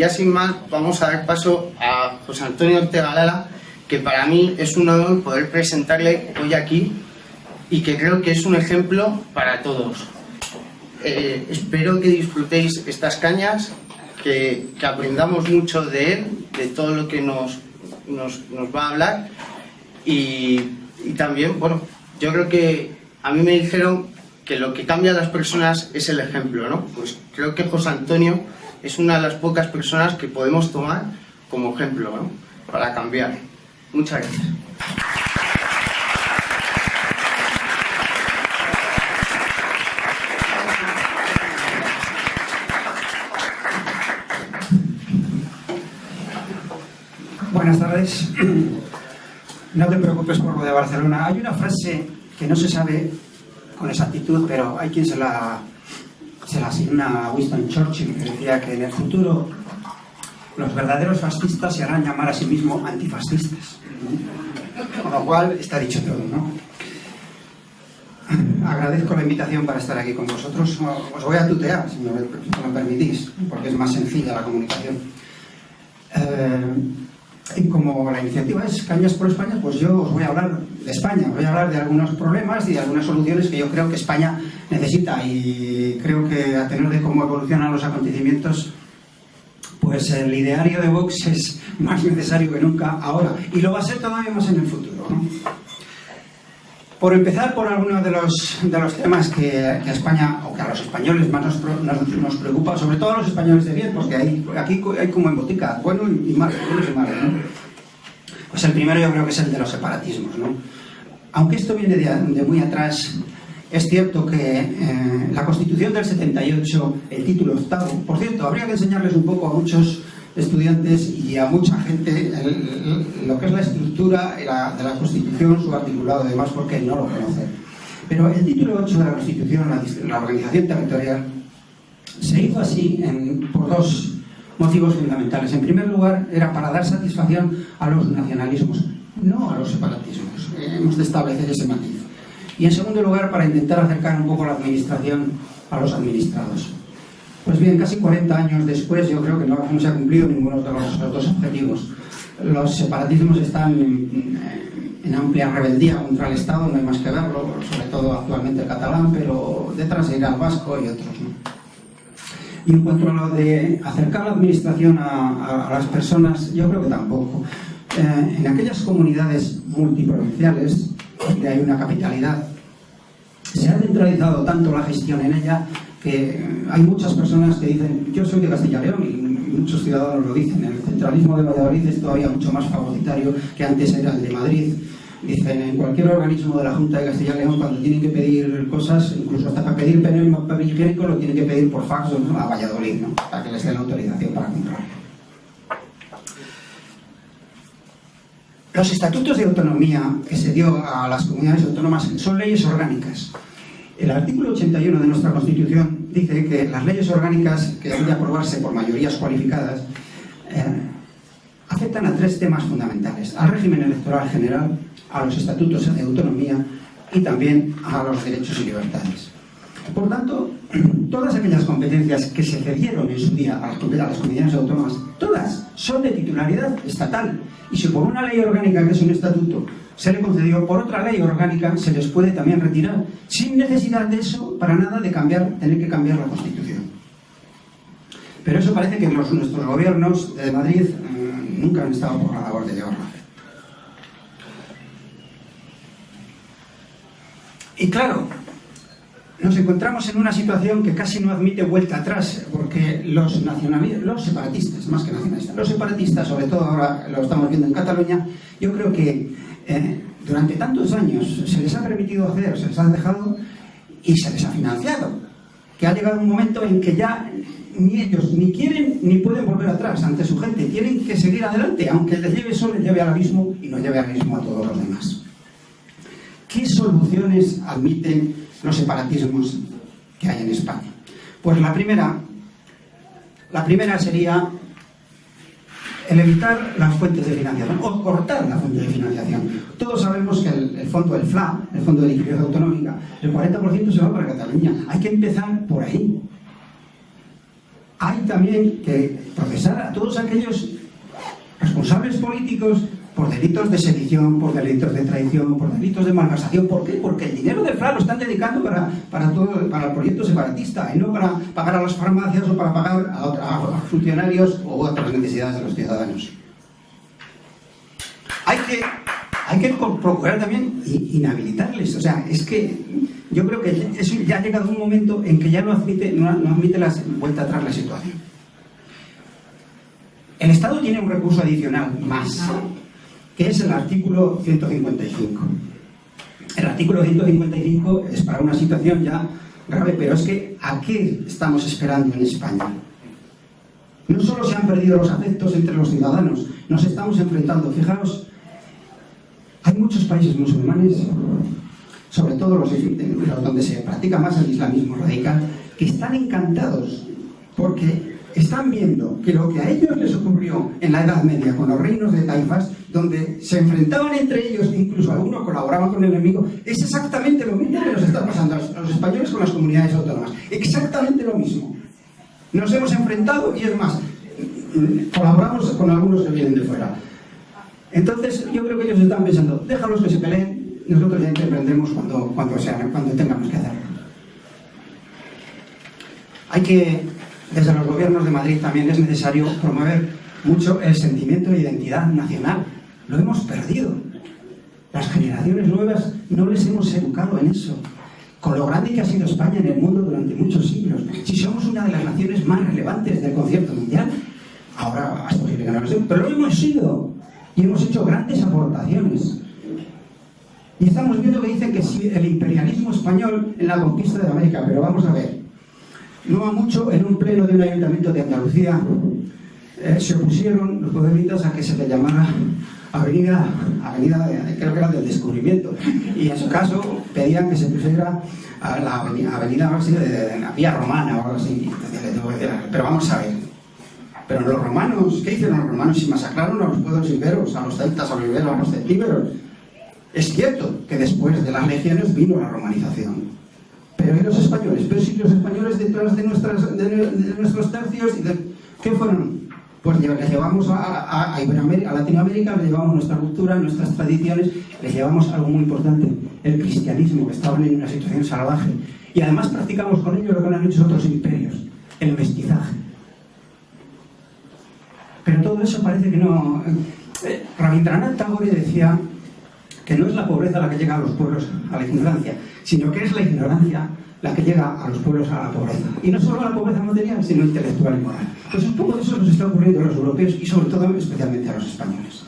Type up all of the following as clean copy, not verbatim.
Ya sin más, vamos a dar paso a José Antonio Ortega Lara, que para mí es un honor poder presentarle hoy aquí y que creo que es un ejemplo para todos. Espero que disfrutéis estas cañas, que aprendamos mucho de él, de todo lo que nos va a hablar y también, bueno, yo creo que a mí me dijeron que lo que cambia a las personas es el ejemplo, ¿no? Pues creo que José Antonio es una de las pocas personas que podemos tomar como ejemplo, ¿no? Para cambiar. Muchas gracias. Buenas tardes. No te preocupes por lo de Barcelona. Hay una frase que no se sabe con exactitud, pero hay quien se la asigna a Winston Churchill, que decía que en el futuro los verdaderos fascistas se harán llamar a sí mismos antifascistas. Con lo cual está dicho todo, ¿no? Agradezco la invitación para estar aquí con vosotros. Os voy a tutear, si me lo permitís, porque es más sencilla la comunicación. Y como la iniciativa es Cañas por España, pues yo os voy a hablar de España, voy a hablar de algunos problemas y de algunas soluciones que yo creo que España necesita, y creo que a tenor de cómo evolucionan los acontecimientos, pues el ideario de Vox es más necesario que nunca ahora, y lo va a ser todavía más en el futuro, ¿no? Por empezar por algunos de los temas que a España, o que a los españoles más nos preocupa, sobre todo a los españoles de bien, porque aquí hay como en botica, bueno y malo, ¿no? Pues el primero yo creo que es el de los separatismos, ¿no? Aunque esto viene de muy atrás, es cierto que la Constitución del 78, el título octavo, por cierto, habría que enseñarles un poco a muchos estudiantes y a mucha gente lo que es la estructura de la Constitución, su articulado y demás, porque no lo conocen. Pero el título 8 de la Constitución, la organización territorial, se hizo así por dos motivos fundamentales. En primer lugar, era para dar satisfacción a los nacionalismos, no a los separatismos. Hemos de establecer ese matiz. Y en segundo lugar, para intentar acercar un poco la administración a los administrados. Pues bien, casi 40 años después, yo creo que no se ha cumplido ninguno de los dos objetivos. Los separatismos están en amplia rebeldía contra el Estado, no hay más que verlo, sobre todo actualmente el catalán, pero detrás irá el vasco y otros, ¿no? Y en cuanto a lo de acercar la administración a las personas, yo creo que tampoco. En aquellas comunidades multiprovinciales, donde hay una capitalidad, se ha centralizado tanto la gestión en ella que hay muchas personas que dicen, yo soy de Castilla y León, y muchos ciudadanos lo dicen, el centralismo de Valladolid es todavía mucho más favoritario que antes era el de Madrid. Dicen, en cualquier organismo de la Junta de Castilla y León, cuando tienen que pedir cosas, incluso hasta para pedir papel higiénico, lo tienen que pedir por fax, ¿no?, a Valladolid, ¿no?, para que les den la autorización para comprarlo. Los estatutos de autonomía que se dio a las comunidades autónomas son leyes orgánicas. El artículo 81 de nuestra Constitución dice que las leyes orgánicas que han de aprobarse por mayorías cualificadas afectan a tres temas fundamentales: al régimen electoral general, a los estatutos de autonomía y también a los derechos y libertades. Por tanto, todas aquellas competencias que se cedieron en su día a las comunidades autónomas, todas son de titularidad estatal. Y si por una ley orgánica, que es un estatuto, se le concedió, por otra ley orgánica se les puede también retirar, sin necesidad de eso, para nada, de tener que cambiar la Constitución. Pero eso parece que nuestros gobiernos de Madrid nunca han estado por la labor de llevarlo a hacer. Y claro, nos encontramos en una situación que casi no admite vuelta atrás, porque los separatistas, más que nacionalistas, los separatistas, sobre todo ahora lo estamos viendo en Cataluña, yo creo que durante tantos años se les ha permitido hacer, se les ha dejado y se les ha financiado, que ha llegado un momento en que ya ni ellos ni quieren ni pueden volver atrás ante su gente, tienen que seguir adelante, aunque les lleve eso, les lleve al abismo y nos lleve al abismo a todos los demás. ¿Qué soluciones admiten los separatismos que hay en España? Pues la primera sería el evitar las fuentes de financiación, o cortar la fuente de financiación. Todos sabemos que el fondo del FLA, el Fondo de Liquidez Autonómica, el 40% se va para Cataluña. Hay que empezar por ahí. hay también que procesar a todos aquellos responsables políticos por delitos de sedición, por delitos de traición, por delitos de malversación. ¿Por qué? Porque el dinero del FRA lo están dedicando para el proyecto separatista y no para pagar a las farmacias o para pagar a funcionarios o otras necesidades de los ciudadanos. Hay que procurar también inhabilitarles. O sea, es que yo creo que eso ya ha llegado un momento en que ya no admite la vuelta atrás la situación. El Estado tiene un recurso adicional más, que es el artículo 155. El artículo 155 es para una situación ya grave, pero es que ¿a qué estamos esperando en España? No solo se han perdido los afectos entre los ciudadanos, nos estamos enfrentando. Fijaos, hay muchos países musulmanes, sobre todo los donde se practica más el islamismo radical, que están encantados porque están viendo que lo que a ellos les ocurrió en la Edad Media con los reinos de taifas, donde se enfrentaban entre ellos, incluso algunos colaboraban con el enemigo, es exactamente lo mismo que nos está pasando a los españoles con las comunidades autónomas. Exactamente lo mismo. Nos hemos enfrentado y es más, colaboramos con algunos que vienen de fuera. Entonces yo creo que ellos están pensando, déjalos que se peleen, nosotros ya intervendremos cuando tengamos que hacerlo. Hay que, desde los gobiernos de Madrid también es necesario promover mucho el sentimiento de identidad nacional. Lo hemos perdido. Las generaciones nuevas no les hemos educado en eso. Con lo grande que ha sido España en el mundo durante muchos siglos. Si somos una de las naciones más relevantes del concierto mundial, ahora es posible que no lo sea, pero lo hemos sido. Y hemos hecho grandes aportaciones. Y estamos viendo que dicen que sí, el imperialismo español en la conquista de América, pero vamos a ver. No ha mucho, en un pleno de un ayuntamiento de Andalucía, se opusieron los puebleritas a que se le llamara avenida, creo que era del descubrimiento. Y en su caso pedían que se pusiera a la avenida de la Vía Romana o algo así. Pero vamos a ver. Pero los romanos, ¿qué hicieron los romanos? Si masacraron a los pueblos iberos, a los celtas, a los iberos, a los celtíberos. Es cierto que después de las legiones vino la romanización. Pero ¿y los españoles? Pero si los españoles detrás de nuestros tercios, ¿qué fueron? Pues les llevamos a Iberoamérica, a Latinoamérica, les llevamos nuestra cultura, nuestras tradiciones, les llevamos algo muy importante, el cristianismo, que estaban en una situación salvaje. Y además practicamos con ellos lo que han hecho otros imperios, el mestizaje. Pero todo eso parece que no... Rabindranath Tagore decía que no es la pobreza la que llega a los pueblos a la ignorancia, sino que es la ignorancia la que llega a los pueblos a la pobreza. Y no solo a la pobreza material, sino intelectual y moral. Pues un poco de eso nos está ocurriendo a los europeos y sobre todo especialmente a los españoles.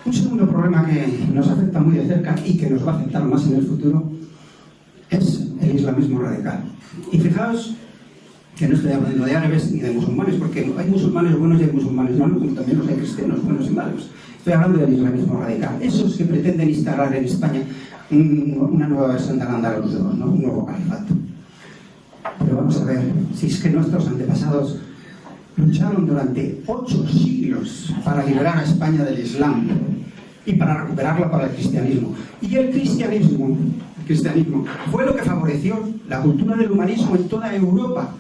Un segundo problema que nos afecta muy de cerca y que nos va a afectar más en el futuro es el islamismo radical. Y fijaos que no estoy hablando de árabes ni de musulmanes, porque hay musulmanes buenos y hay musulmanes malos, como también los hay cristianos buenos y malos. Estoy hablando del islamismo radical. Esos que pretenden instalar en España una nueva versión del Al-Ándalus II, ¿no? Un nuevo califato. Pero vamos a ver, si es que nuestros antepasados lucharon durante 8 siglos para liberar a España del Islam y para recuperarla para el cristianismo. Y el cristianismo fue lo que favoreció la cultura del humanismo en toda Europa,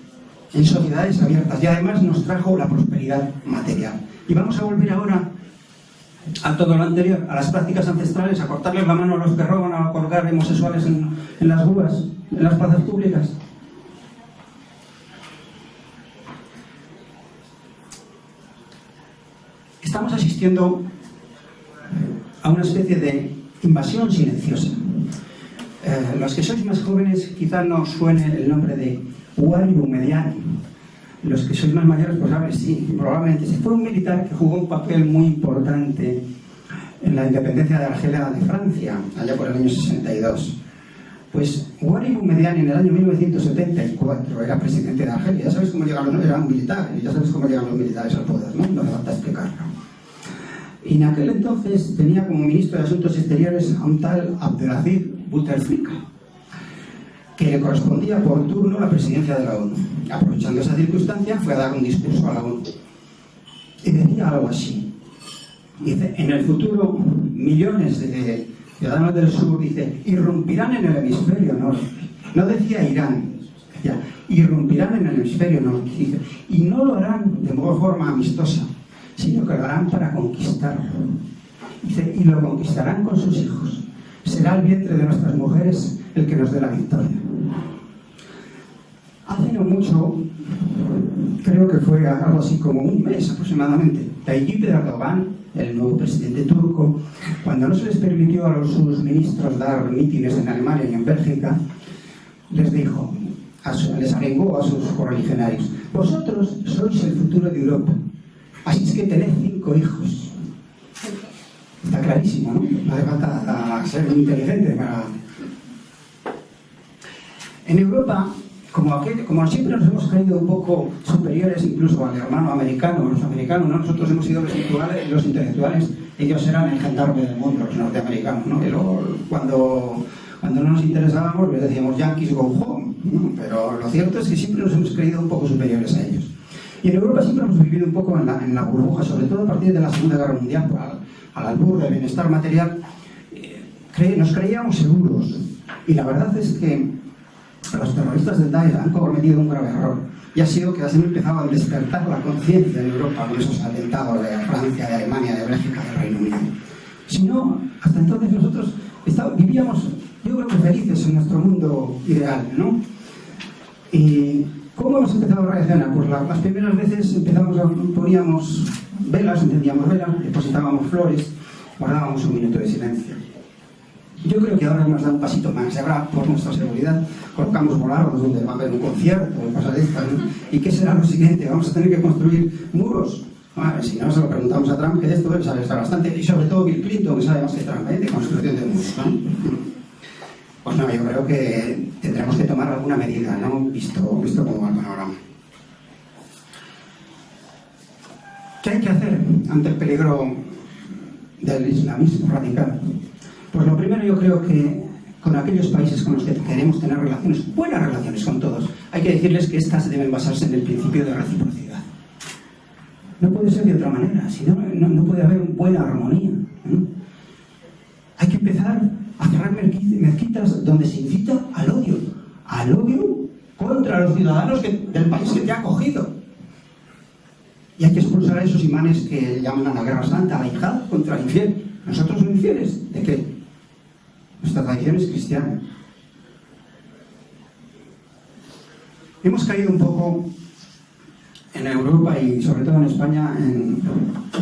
en sociedades abiertas, y además nos trajo la prosperidad material. Y vamos a volver ahora a todo lo anterior, a las prácticas ancestrales, a cortarles la mano a los que roban, a colgar homosexuales en las grúas, en las plazas públicas. Estamos asistiendo a una especie de invasión silenciosa. Los que sois más jóvenes quizá no os suene el nombre de Wally Boumediene. Los que sois más mayores, pues sabes, sí, probablemente. Fue un militar que jugó un papel muy importante en la independencia de Argelia de Francia, allá por el año 62. Pues Wally Boumediene en el año 1974 era presidente de Argelia. Ya sabéis cómo llegaron, era un militar, y ya sabéis cómo llegan los militares al poder, ¿no? No hace falta explicarlo. Y en aquel entonces tenía como ministro de Asuntos Exteriores a un tal Abdelaziz Bouteflika, que le correspondía por turno la presidencia de la ONU. Aprovechando esa circunstancia, fue a dar un discurso a la ONU. Y decía algo así. Dice, en el futuro, millones de ciudadanos del sur, dice, irrumpirán en el hemisferio norte. No decía Irán, decía, irrumpirán en el hemisferio norte. Y no lo harán de forma amistosa, sino que lo harán para conquistarlo. Dice, y lo conquistarán con sus hijos. Será el vientre de nuestras mujeres el que nos dé la victoria. Hace no mucho, creo que fue algo así como un mes aproximadamente, Tayyip Erdogan, el nuevo presidente turco, cuando no se les permitió a sus ministros dar mítines en Alemania y en Bélgica, les dijo, les arengó a sus correligionarios: vosotros sois el futuro de Europa, así es que tened 5 hijos. Está clarísimo, ¿no? No hace falta ser muy inteligente para... En Europa, como siempre nos hemos creído un poco superiores incluso al hermano americano, los americanos, ¿no? Nosotros hemos sido los intelectuales, ellos eran el gendarme del mundo, los norteamericanos, ¿no? Que luego, cuando no nos interesábamos, les decíamos Yankees go home, ¿no? Pero lo cierto es que siempre nos hemos creído un poco superiores a ellos. Y en Europa siempre hemos vivido un poco en la burbuja, sobre todo a partir de la Segunda Guerra Mundial, al albur del bienestar material, nos creíamos seguros. Y la verdad es que los terroristas del Daesh han cometido un grave error, y ha sido que han empezado a despertar la conciencia en Europa con esos atentados de Francia, de Alemania, de Bélgica, del Reino Unido. Si no, hasta entonces nosotros vivíamos, yo creo que felices en nuestro mundo ideal, ¿no? Y ¿cómo hemos empezado a reaccionar? Pues las primeras veces poníamos velas, encendíamos velas, depositábamos flores, guardábamos un minuto de silencio. Yo creo que ahora nos da un pasito más, y ahora por nuestra seguridad colocamos volardos donde va a haber un concierto o cosas de estas, ¿no? ¿Y qué será lo siguiente? ¿Vamos a tener que construir muros? Bueno, si no, se lo preguntamos a Trump, que de esto él sabe estar bastante, y sobre todo Bill Clinton, que sabe más que Trump, de construcción de muros, ¿no? Pues no, yo creo que tendremos que tomar alguna medida, ¿no? Visto cómo va el panorama. ¿Qué hay que hacer ante el peligro del islamismo radical? Pues lo primero, yo creo que con aquellos países con los que queremos tener relaciones, buenas relaciones con todos, hay que decirles que estas deben basarse en el principio de reciprocidad. No puede ser de otra manera, si no puede haber buena armonía, ¿no? Hay que empezar a cerrar mezquitas donde se incita al odio contra los ciudadanos del país que te ha acogido. Y hay que expulsar a esos imanes que llaman a la guerra santa, a la yihad contra el infiel. ¿Nosotros somos infieles? ¿De qué? Nuestra tradición es cristiana. Hemos caído un poco en Europa y sobre todo en España en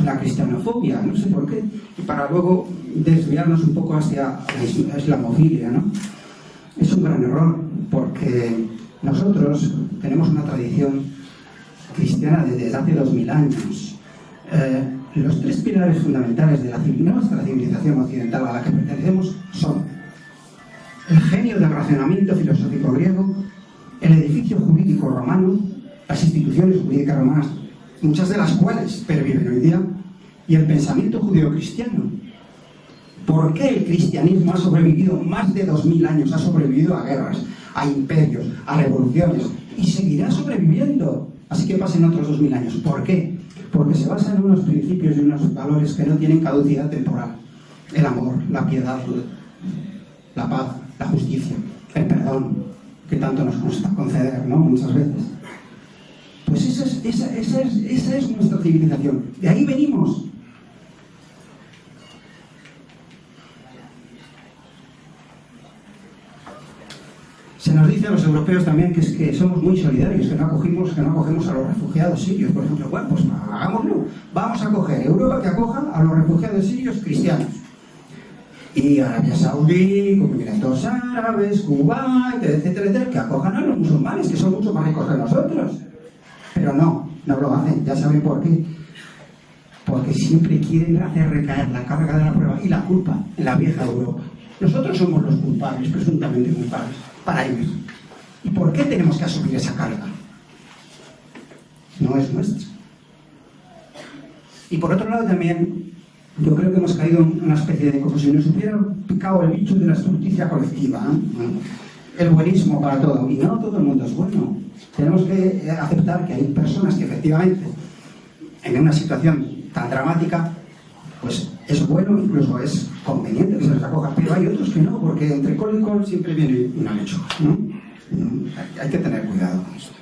la cristianofobia, no sé por qué, y para luego desviarnos un poco hacia la islamofilia, ¿no? Es un gran error, porque nosotros tenemos una tradición cristiana desde hace 2000 años. Los 3 pilares fundamentales de nuestra civilización occidental a la que pertenecemos son el genio del racionamiento filosófico griego, el edificio jurídico romano, las instituciones jurídicas romanas, muchas de las cuales perviven hoy día, y el pensamiento judeocristiano. ¿Por qué el cristianismo ha sobrevivido más de 2000 años? Ha sobrevivido a guerras, a imperios, a revoluciones, y seguirá sobreviviendo, así que pasen otros 2000 años. ¿Por qué? Porque se basa en unos principios y unos valores que no tienen caducidad temporal. El amor, la piedad, la paz, la justicia, el perdón, que tanto nos cuesta conceder, ¿no? Muchas veces. Pues esa es nuestra civilización. De ahí venimos. Se nos dice a los europeos también que somos muy solidarios, que no acogemos a los refugiados sirios, por ejemplo. Bueno, pues hagámoslo. Vamos a acoger Europa, que acoja a los refugiados sirios cristianos. Y Arabia Saudí, Emiratos Árabes, Kuwait, etcétera, etcétera, que acojan a los musulmanes, que son mucho más ricos que nosotros. Pero no lo hacen. Ya saben por qué. Porque siempre quieren hacer recaer la carga de la prueba y la culpa en la vieja Europa. Nosotros somos los culpables, presuntamente culpables, para ellos. ¿Y por qué tenemos que asumir esa carga? No es nuestra. Y por otro lado también, yo creo que hemos caído en una especie de como si nos hubiera picado el bicho de la justicia colectiva, ¿eh? El buenismo para todo. Y no todo el mundo es bueno. Tenemos que aceptar que hay personas que efectivamente, en una situación tan dramática, pues es bueno, incluso es conveniente que se les acoja, pero hay otros que no, porque entre col y col siempre viene una lechuga, ¿no? Hay que tener cuidado con esto.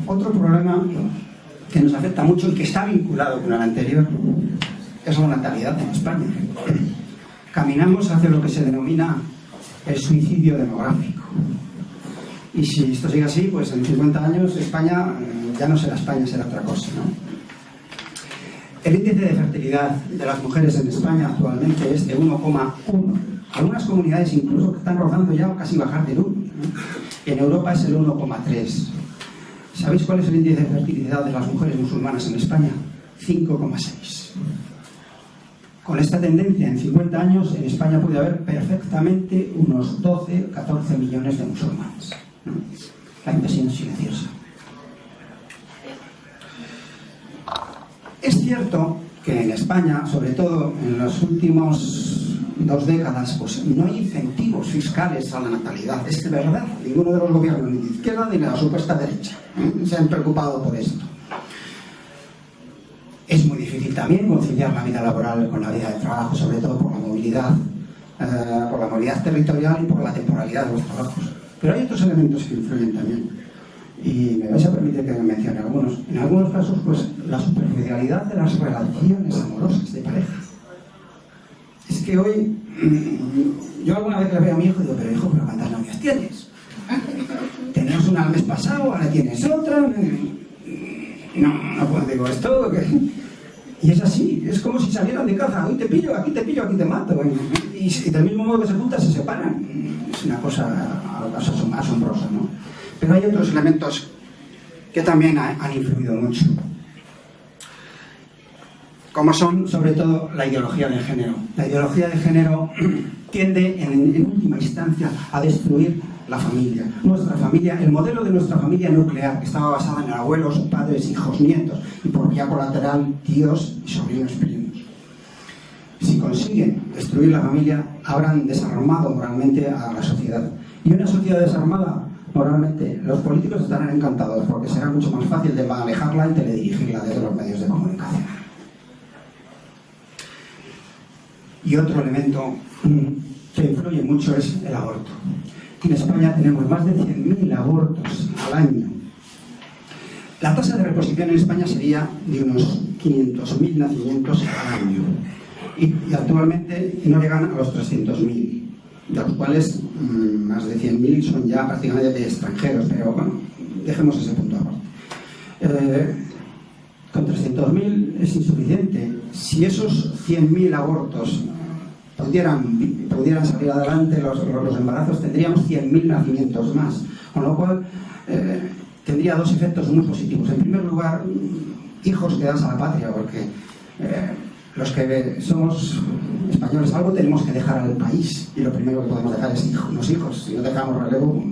Otro problema que nos afecta mucho y que está vinculado con el anterior es la natalidad en España. Caminamos hacia lo que se denomina el suicidio demográfico. Y si esto sigue así, pues en 50 años España ya no será España, será otra cosa, ¿no? El índice de fertilidad de las mujeres en España actualmente es de 1,1. Algunas comunidades incluso que están rozando ya casi bajar del 1, ¿no? En Europa es el 1,3. ¿Sabéis cuál es el índice de fertilidad de las mujeres musulmanas en España? 5,6. Con esta tendencia, en 50 años, en España puede haber perfectamente unos 12, 14 millones de musulmanes, ¿no? La invasión silenciosa. Es cierto que en España, sobre todo en las últimas 2 décadas, pues no hay incentivos fiscales a la natalidad. Es de verdad, ninguno de los gobiernos, ni de izquierda ni de la supuesta derecha, se han preocupado por esto. Es muy difícil también conciliar la vida laboral con la vida de trabajo, sobre todo por la movilidad territorial y por la temporalidad de los trabajos. Pero hay otros elementos que influyen también. Y me vais a permitir que me mencione algunos. En algunos casos, pues, la superficialidad de las relaciones amorosas de pareja. Es que hoy, yo alguna vez le veo a mi hijo y digo, pero hijo, ¿pero cuántas novias tienes? Tenías una el mes pasado, ahora tienes otra. No puedo, digo, esto... Y es así, es como si salieran de caza. Hoy te pillo, aquí te mato. Y del mismo modo que se juntan, se separan. Es una cosa asombrosa, ¿no? Pero hay otros elementos que también han influido mucho, como son, sobre todo, la ideología de género. La ideología de género tiende, en última instancia, a destruir la familia. Nuestra familia, el modelo de nuestra familia nuclear, que estaba basada en abuelos, padres, hijos, nietos, y por vía colateral, tíos y sobrinos primos. Si consiguen destruir la familia, habrán desarmado moralmente a la sociedad. Y una sociedad desarmada, moralmente, los políticos estarán encantados, porque será mucho más fácil de manejarla y teledirigirla desde los medios de comunicación. Y otro elemento que influye mucho es el aborto. En España tenemos más de 100.000 abortos al año. La tasa de reposición en España sería de unos 500.000 nacimientos al año. Y actualmente no llegan a los 300.000, de los cuales más de 100.000 son ya prácticamente de extranjeros, pero bueno, dejemos ese punto aparte. Con 300.000 es insuficiente. Si esos 100.000 abortos pudieran salir adelante, los embarazos, tendríamos 100.000 nacimientos más, con lo cual tendría dos efectos muy positivos. En primer lugar, hijos que das a la patria, porque los que somos españoles algo tenemos que dejar al país, y lo primero que podemos dejar es los hijos. Si no dejamos relevo,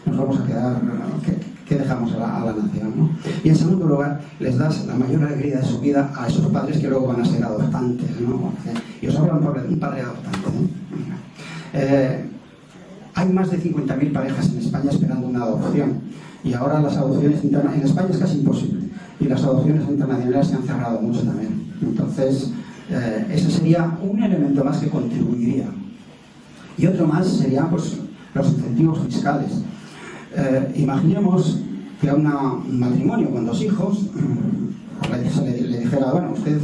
nos vamos a quedar... ¿Qué dejamos a la nación, ¿no? Y en segundo lugar, les das la mayor alegría de su vida a esos padres que luego van a ser adoptantes, ¿no? Y os hablo de un padre adoptante, ¿no? Hay más de 50.000 parejas en España esperando una adopción, y ahora las adopciones internas en España es casi imposible, y las adopciones internacionales se han cerrado mucho también. Entonces, ese sería un elemento más que contribuiría. Y otro más serían, pues, los incentivos fiscales. Imaginemos que a un matrimonio con 2 hijos le dijera, bueno, usted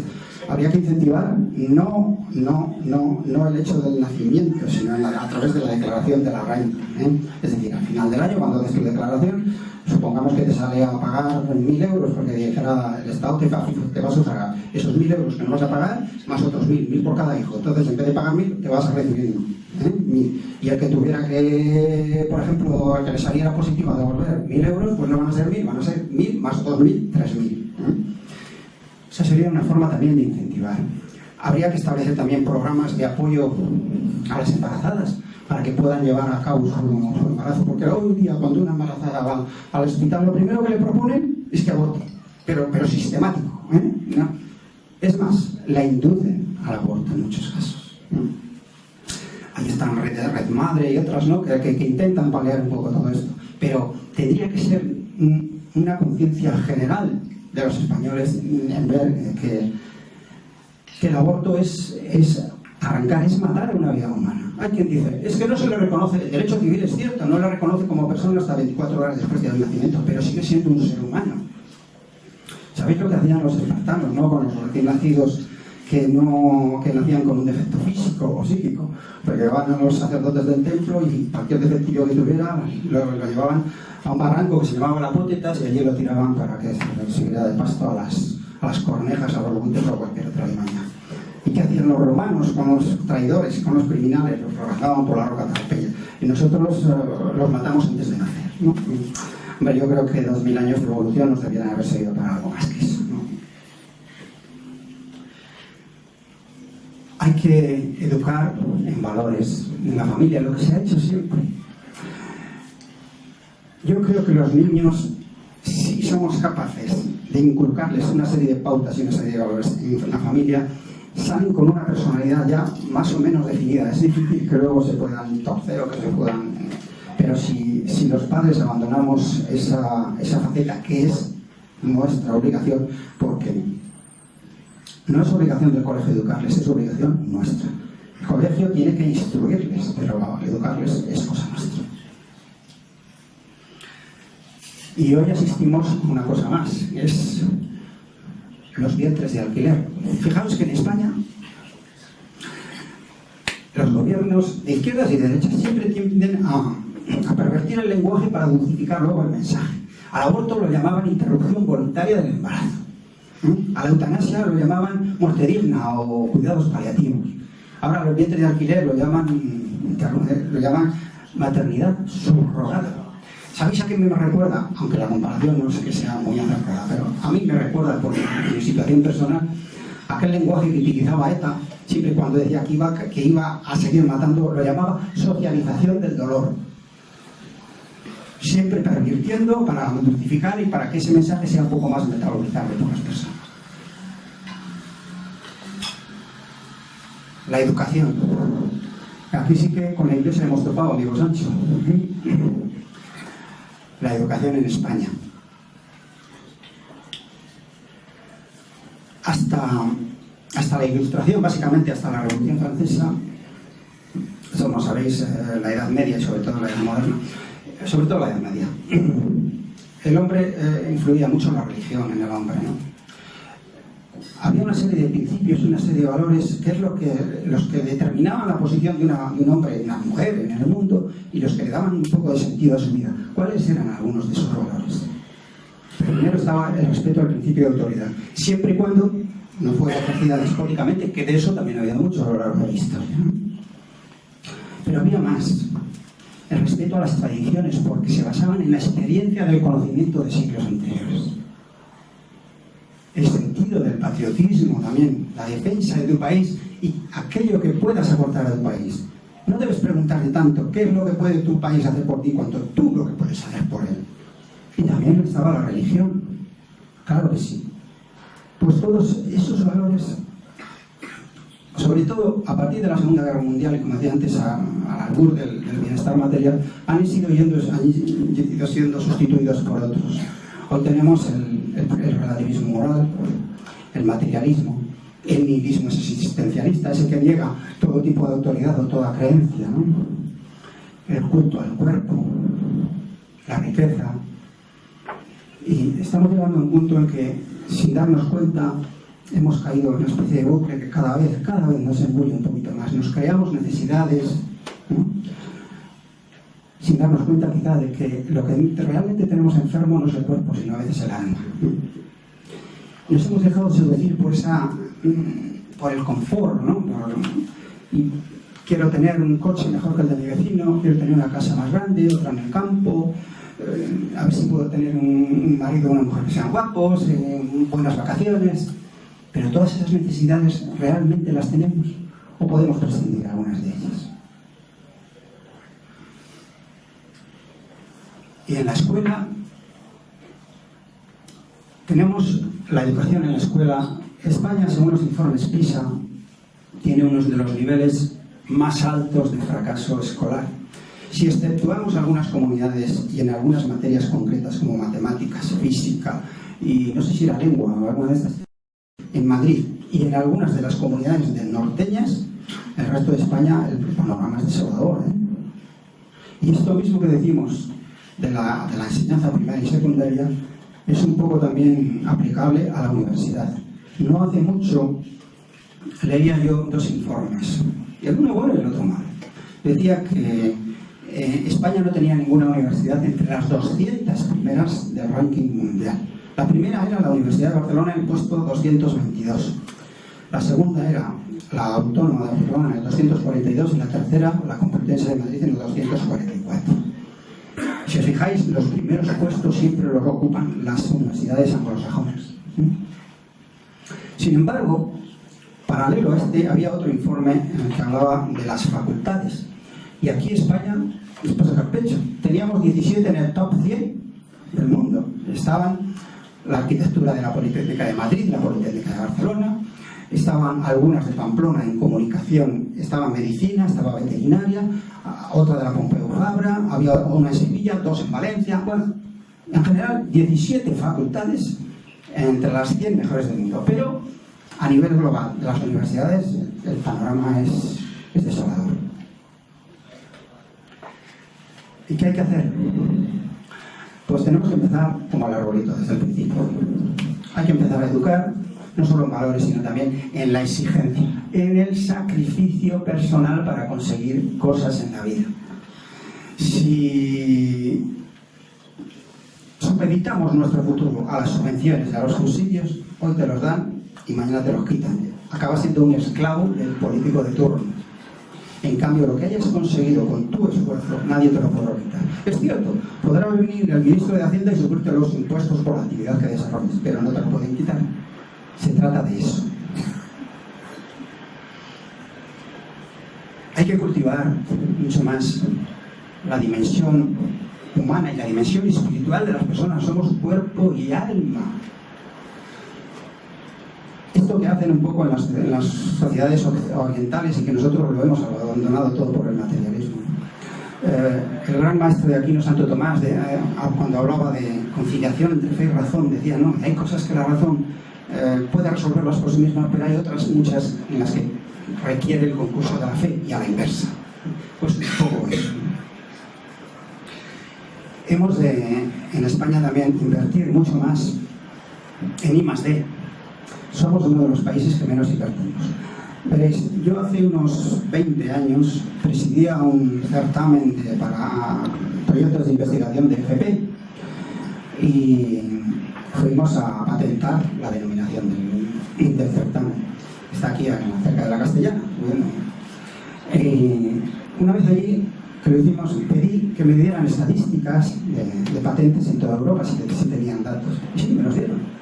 habría que incentivar no el hecho del nacimiento, sino a través de la declaración de la renta, ¿eh? Es decir, al final del año, cuando des tu declaración, supongamos que te sale a pagar 1.000 euros, porque dijera el Estado te va a sufragar esos 1.000 euros que no vas a pagar, más otros 1.000 por cada hijo. Entonces, en vez de pagar 1.000, te vas a recibir 1.000. Y el que tuviera que, por ejemplo, el que le saliera positivo a devolver 1.000 euros, pues no van a ser 1.000, van a ser 1.000 más 2.000, 3.000. Esa sería una forma también de incentivar. Habría que establecer también programas de apoyo a las embarazadas para que puedan llevar a cabo su embarazo, porque hoy día cuando una embarazada va al hospital, lo primero que le proponen es que aborte, pero sistemático, ¿no? Es más, la inducen al aborto en muchos casos, ¿no? Ahí están Red Madre y otras, ¿no? que intentan paliar un poco todo esto, pero tendría que ser una conciencia general de los españoles en ver que el aborto es arrancar, es matar una vida humana. Hay quien dice, es que no se le reconoce, el derecho civil es cierto, no le reconoce como persona hasta 24 horas después del nacimiento, pero sigue siendo un ser humano. ¿Sabéis lo que hacían los espartanos, no? Con los recién nacidos que nacían con un defecto físico o psíquico? Pues llevaban a los sacerdotes del templo y cualquier defectillo que tuviera lo llevaban a un barranco que se llamaba la Pótetas y allí lo tiraban para que se sirviera de pasto a las cornejas, a los lobutes o a cualquier otra alimaña. ¿Y qué hacían los romanos con los traidores, con los criminales? Los arrastraban por la roca Tarpeya. Y nosotros los matamos antes de nacer, ¿no? Hombre, yo creo que 2000 años de evolución nos debieran haber servido para algo más que eso, ¿no? Hay que educar en valores, en la familia, lo que se ha hecho siempre. Yo creo que los niños, si somos capaces de inculcarles una serie de pautas y una serie de valores en la familia, salen con una personalidad ya más o menos definida. Es difícil que luego se puedan torcer o que se puedan... Pero si los padres abandonamos esa faceta que es nuestra obligación, porque no es obligación del colegio educarles, es obligación nuestra. El colegio tiene que instruirles, pero educarles es cosa nuestra. Y hoy asistimos a una cosa más, es los vientres de alquiler. Fijaos que en España los gobiernos de izquierdas y de derechas siempre tienden a pervertir el lenguaje para dulcificar luego el mensaje. Al aborto lo llamaban interrupción voluntaria del embarazo. A la eutanasia lo llamaban muerte digna o cuidados paliativos. Ahora los vientres de alquiler lo llaman maternidad subrogada. ¿Sabéis a qué me recuerda? Aunque la comparación no sé que sea muy acertada, pero a mí me recuerda, por mi situación personal, aquel lenguaje que utilizaba ETA, siempre cuando decía que iba a seguir matando, lo llamaba socialización del dolor. Siempre pervirtiendo para justificar y para que ese mensaje sea un poco más metabolizable por las personas. La educación. Aquí sí que con la Iglesia hemos topado, amigo Sancho. La educación en España. Hasta la Ilustración, básicamente hasta la Revolución Francesa, como sabéis, la Edad Media y sobre todo la Edad Moderna, sobre todo la Edad Media, el hombre influía mucho en la religión, en el hombre, ¿no? Había una serie de principios, una serie de valores que es los que determinaban la posición de un hombre y una mujer en el mundo y los que le daban un poco de sentido a su vida. ¿Cuáles eran algunos de esos valores? Primero estaba el respeto al principio de autoridad, siempre y cuando no fuera ejercida despóticamente, que de eso también había mucho a lo largo de la historia, ¿no? Pero había más. El respeto a las tradiciones, porque se basaban en la experiencia del conocimiento de siglos anteriores. El sentido del patriotismo también, la defensa de tu país y aquello que puedas aportar a tu país. No debes preguntarte tanto qué es lo que puede tu país hacer por ti, cuanto tú lo que puedes hacer por él. Y también estaba la religión, claro que sí. Pues todos esos valores, sobre todo a partir de la Segunda Guerra Mundial, y como decía antes, al albur del bienestar material, han ido siendo sustituidos por otros. Hoy tenemos el relativismo moral, el materialismo, el nihilismo existencialista, ese que niega todo tipo de autoridad o toda creencia, ¿no? El culto al cuerpo, la riqueza. Y estamos llegando a un punto en que, sin darnos cuenta, hemos caído en una especie de bucle que cada vez nos engulle un poquito más. Nos creamos necesidades, ¿no? Sin darnos cuenta quizá de que lo que realmente tenemos enfermo no es el cuerpo, sino a veces el alma. Nos hemos dejado seducir por el confort, ¿no? Y quiero tener un coche mejor que el de mi vecino, quiero tener una casa más grande, otra en el campo, a ver si puedo tener un marido o una mujer que sean guapos, buenas vacaciones. Pero todas esas necesidades realmente las tenemos o podemos prescindir de algunas de ellas. Y en la escuela tenemos la educación en la escuela. España, según los informes PISA, tiene uno de los niveles más altos de fracaso escolar. Si exceptuamos algunas comunidades y en algunas materias concretas como matemáticas, física y no sé si era lengua o alguna de estas, en Madrid y en algunas de las comunidades del norteñas, el resto de España el panorama es desolador, ¿eh? Y esto mismo que decimos de la enseñanza primaria y secundaria es un poco también aplicable a la universidad. No hace mucho leía yo dos informes, y el uno bueno y el otro malo. Decía que España no tenía ninguna universidad entre las 200 primeras del ranking mundial. La primera era la Universidad de Barcelona en el puesto 222. La segunda era la Autónoma de Barcelona en el 242 y la tercera, la Complutense de Madrid, en el 244. Si os fijáis, los primeros puestos siempre los ocupan las universidades anglosajonas. Sin embargo, paralelo a este, había otro informe en el que hablaba de las facultades. Y aquí España les pasa el pecho. Teníamos 17 en el top 100 del mundo. Estaban la arquitectura de la Politécnica de Madrid, la Politécnica de Barcelona, estaban algunas de Pamplona en comunicación, estaba medicina, estaba veterinaria, otra de la Pompeu Fabra, había una en Sevilla, dos en Valencia. Bueno, en general 17 facultades entre las 100 mejores del mundo. Pero a nivel global de las universidades el panorama es desolador. ¿Y qué hay que hacer? Pues tenemos que empezar como al arbolito desde el principio. Hay que empezar a educar, no solo en valores, sino también en la exigencia, en el sacrificio personal para conseguir cosas en la vida. Si supeditamos nuestro futuro a las subvenciones y a los subsidios, hoy te los dan y mañana te los quitan. Acabas siendo un esclavo del político de turno. En cambio, lo que hayas conseguido con tu esfuerzo, nadie te lo podrá quitar. Es cierto, podrá venir el ministro de Hacienda y subirte los impuestos por la actividad que desarrolles, pero no te lo pueden quitar. Se trata de eso. Hay que cultivar mucho más la dimensión humana y la dimensión espiritual de las personas. Somos cuerpo y alma. Esto que hacen un poco en las sociedades orientales y que nosotros lo hemos abandonado todo por el materialismo. El gran maestro de Aquino, Santo Tomás, cuando hablaba de conciliación entre fe y razón, decía, no, hay cosas que la razón puede resolverlas por sí misma, pero hay otras muchas en las que requiere el concurso de la fe y a la inversa. Pues un poco eso. Hemos de, en España también, invertir mucho más en I+D. Somos uno de los países que menos invertimos. Veréis, yo hace unos 20 años presidía un certamen para proyectos de investigación de FP y fuimos a patentar la denominación del certamen. Está aquí cerca de la Castellana. Bueno, una vez allí, que lo hicimos, pedí que me dieran estadísticas de patentes en toda Europa, si tenían datos. Y sí, me los dieron.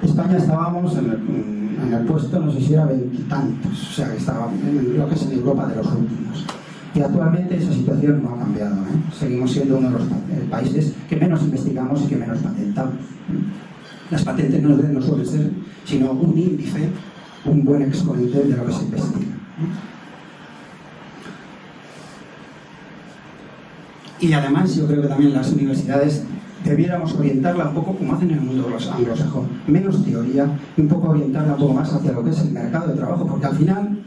España estábamos en el puesto, no sé si era 20 y tantos, o sea que estaba en lo que es en Europa de los últimos. Y actualmente esa situación no ha cambiado, ¿eh? Seguimos siendo uno de los países que menos investigamos y que menos patentamos. Las patentes no suelen ser sino un índice, un buen exponente de lo que se investiga. Y además yo creo que también las universidades debiéramos orientarla un poco como hacen en el mundo anglosajón, menos teoría y un poco orientarla un poco más hacia lo que es el mercado de trabajo, porque al final,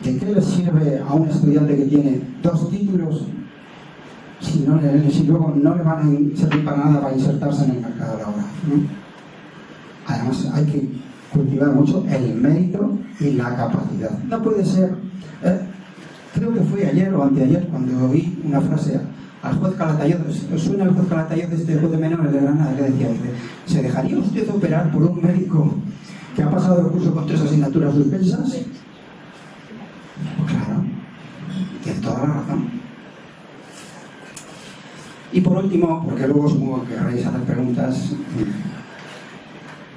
¿de qué le sirve a un estudiante que tiene 2 títulos si luego no le van a servir para nada para insertarse en el mercado laboral, ¿no? Además hay que cultivar mucho el mérito y la capacidad. No puede ser, creo que fue ayer o anteayer cuando oí una frase al juez Calatayud. ¿Os suena el juez Calatayud, este juez de menores de Granada, que decía, ¿se dejaría usted operar por un médico que ha pasado el curso con 3 asignaturas suspensas? Pues claro, tiene toda la razón. Y por último, porque luego supongo que querréis hacer preguntas,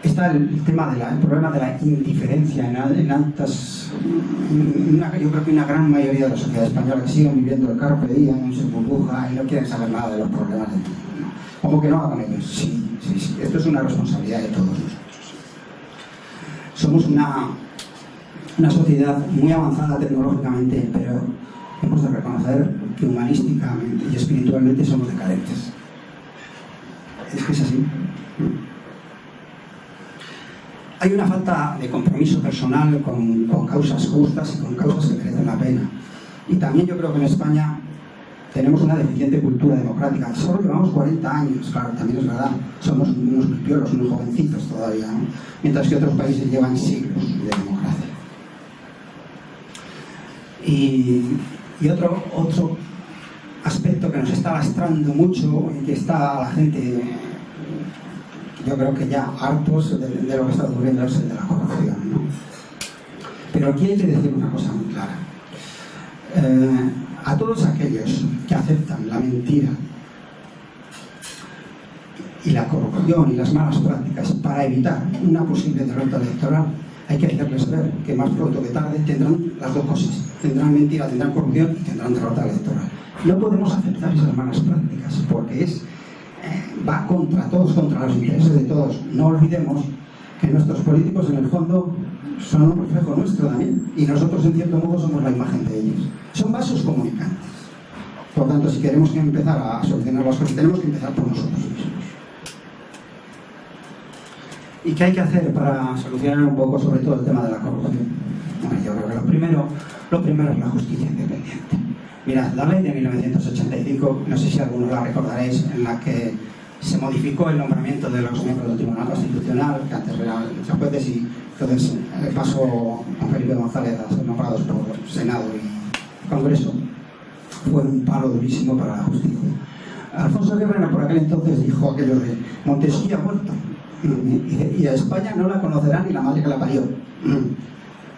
está el tema el problema de la indiferencia en altas, yo creo que una gran mayoría de la sociedad española que siguen viviendo el carpe diem en su burbuja y no quieren saber nada de los problemas del mundo, ¿no? Como que no hagan ellos. Sí, esto es una responsabilidad de todos nosotros. Somos una sociedad muy avanzada tecnológicamente, pero hemos de reconocer que humanísticamente y espiritualmente somos decadentes. Es que es así. hay una falta de compromiso personal con causas justas y con causas que merecen la pena. Y también yo creo que en España tenemos una deficiente cultura democrática. Solo llevamos 40 años, claro, también es verdad. Somos unos piolos, unos jovencitos todavía, ¿no? Mientras que otros países llevan siglos de democracia. Y otro aspecto que nos está lastrando mucho y que está a la gente, yo creo que ya hartos de lo que está ocurriendo, es el de la corrupción, ¿no? Pero aquí hay que decir una cosa muy clara. A todos aquellos que aceptan la mentira y la corrupción y las malas prácticas para evitar una posible derrota electoral, hay que hacerles ver que más pronto que tarde tendrán las dos cosas. Tendrán mentira, tendrán corrupción y tendrán derrota electoral. No podemos aceptar esas malas prácticas porque va contra todos, contra los intereses de todos. No olvidemos que nuestros políticos en el fondo son un reflejo nuestro también, y nosotros en cierto modo somos la imagen de ellos. Son vasos comunicantes. Por tanto, si queremos empezar a solucionar las cosas, tenemos que empezar por nosotros mismos. ¿Y qué hay que hacer para solucionar un poco sobre todo el tema de la corrupción? Bueno, yo creo que lo primero es la justicia independiente. Mirad, la ley de 1985, no sé si algunos la recordaréis, en la que se modificó el nombramiento de los miembros del Tribunal Constitucional, que antes eran los jueces, y entonces pasó con Felipe González a ser nombrados por Senado y Congreso. Fue un palo durísimo para la justicia. Alfonso Guerrero por aquel entonces dijo aquello de Montesquieu ha muerto, y a España no la conocerá ni la madre que la parió.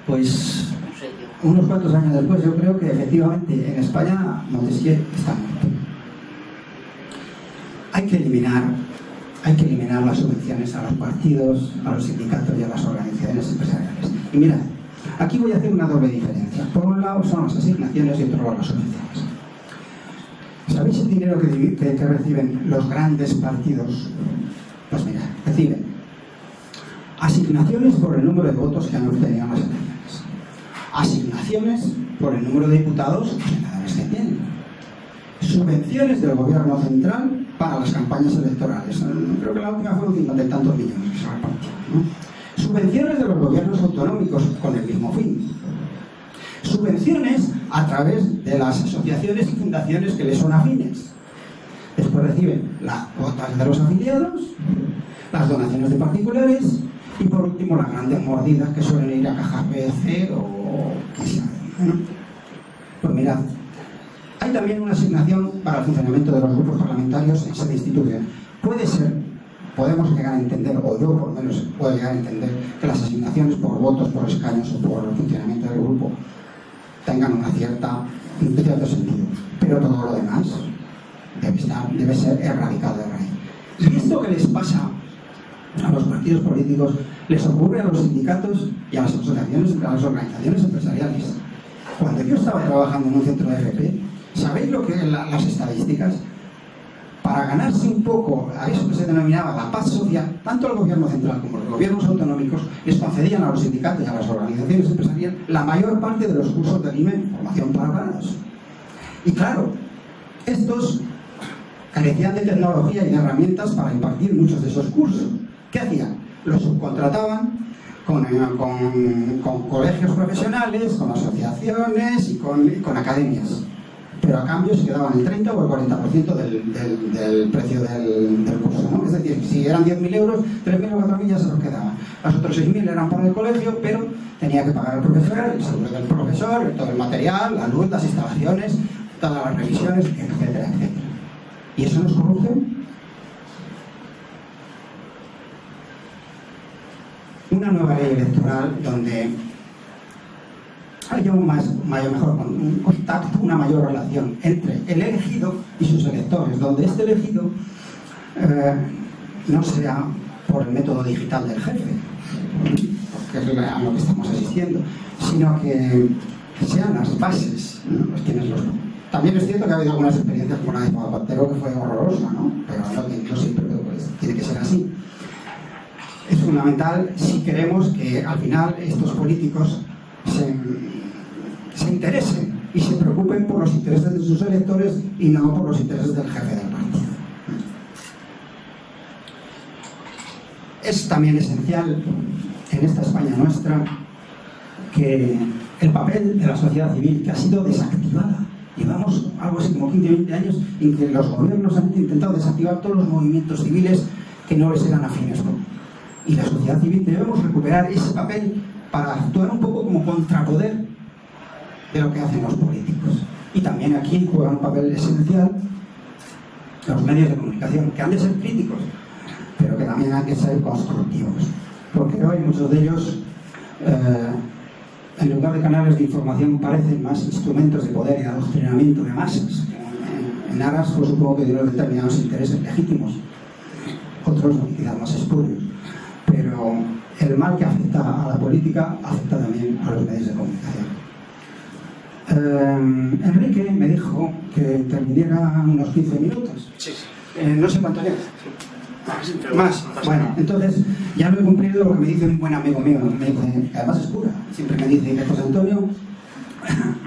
Pues unos cuantos años después yo creo que efectivamente en España Montesquieu está muerto. Hay que eliminar las subvenciones a los partidos, a los sindicatos y a las organizaciones empresariales. Y mirad, aquí voy a hacer una doble diferencia. Por un lado son las asignaciones y otro lado las subvenciones. ¿Sabéis el dinero que reciben los grandes partidos? Pues mirad, reciben asignaciones por el número de votos que han obtenido en las elecciones, asignaciones por el número de diputados y senadores que tienen, subvenciones del gobierno central para las campañas electorales. Creo que la última fue 50 y tantos millones que se repartieron, ¿no? Subvenciones de los gobiernos autonómicos con el mismo fin. Subvenciones a través de las asociaciones y fundaciones que les son afines. Después reciben las cuotas de los afiliados, las donaciones de particulares y por último las grandes mordidas que suelen ir a cajas BC o qué ¿no? Pues mirad, hay también una asignación para el funcionamiento de los grupos parlamentarios en sede institucional. Puede ser, podemos llegar a entender, o yo por lo menos puedo llegar a entender, que las asignaciones por votos, por escaños o por el funcionamiento del grupo tengan un cierto sentido, pero todo lo demás debe ser erradicado de raíz. Y esto que les pasa a los partidos políticos les ocurre a los sindicatos y a las asociaciones, a las organizaciones empresariales. Cuando yo estaba trabajando en un centro de FP, ¿sabéis lo que es las estadísticas? Para ganarse un poco a eso que se denominaba la paz social, tanto el gobierno central como los gobiernos autonómicos les concedían a los sindicatos y a las organizaciones empresariales la mayor parte de los cursos del IME, formación para parados. Y claro, estos carecían de tecnología y de herramientas para impartir muchos de esos cursos. ¿Qué hacían? Los subcontrataban con colegios profesionales, con asociaciones y con academias. Pero a cambio se quedaban el 30 o el 40% del precio del curso, ¿no? Es decir, si eran 10.000 euros, 3.000 o 4.000 ya se los quedaban. Los otros 6.000 eran para el colegio, pero tenía que pagar al profesor, el seguro del profesor, todo el material, la luz, las instalaciones, todas las revisiones, etcétera, etcétera. ¿Y eso no es corrupción? Una nueva ley electoral donde haya un contacto, una mayor relación entre el elegido y sus electores, donde este elegido no sea por el método digital del jefe, porque es a lo que estamos asistiendo, sino que sean las bases, ¿no? Pues quienes los... También es cierto que ha habido algunas experiencias como la de Zapatero que fue horrorosa, ¿no? Pero no siempre tiene que ser así. Es fundamental si queremos que al final estos políticos se interesen y se preocupen por los intereses de sus electores y no por los intereses del jefe del partido. Es también esencial en esta España nuestra, que el papel de la sociedad civil, que ha sido desactivada. Llevamos algo así como 15 o 20 años en que los gobiernos han intentado desactivar todos los movimientos civiles que no les eran afines, ¿no? Y la sociedad civil debemos recuperar ese papel para actuar un poco como contrapoder de lo que hacen los políticos. Y también aquí juegan un papel esencial los medios de comunicación, que han de ser críticos, pero que también han de ser constructivos. Porque hoy muchos de ellos, en lugar de canales de información, parecen más instrumentos de poder y de adoctrinamiento de masas, en aras, pues, supongo que de unos determinados intereses legítimos, otros quizás más espurios. Pero el mal que afecta a la política afecta también a los medios de comunicación. Enrique me dijo que interviniera unos 15 minutos. Sí. No sé cuánto lleva. Más. Bueno, entonces ya lo he cumplido lo que me dice un buen amigo mío. Me dice, que además es cura. Siempre me dice que José Antonio,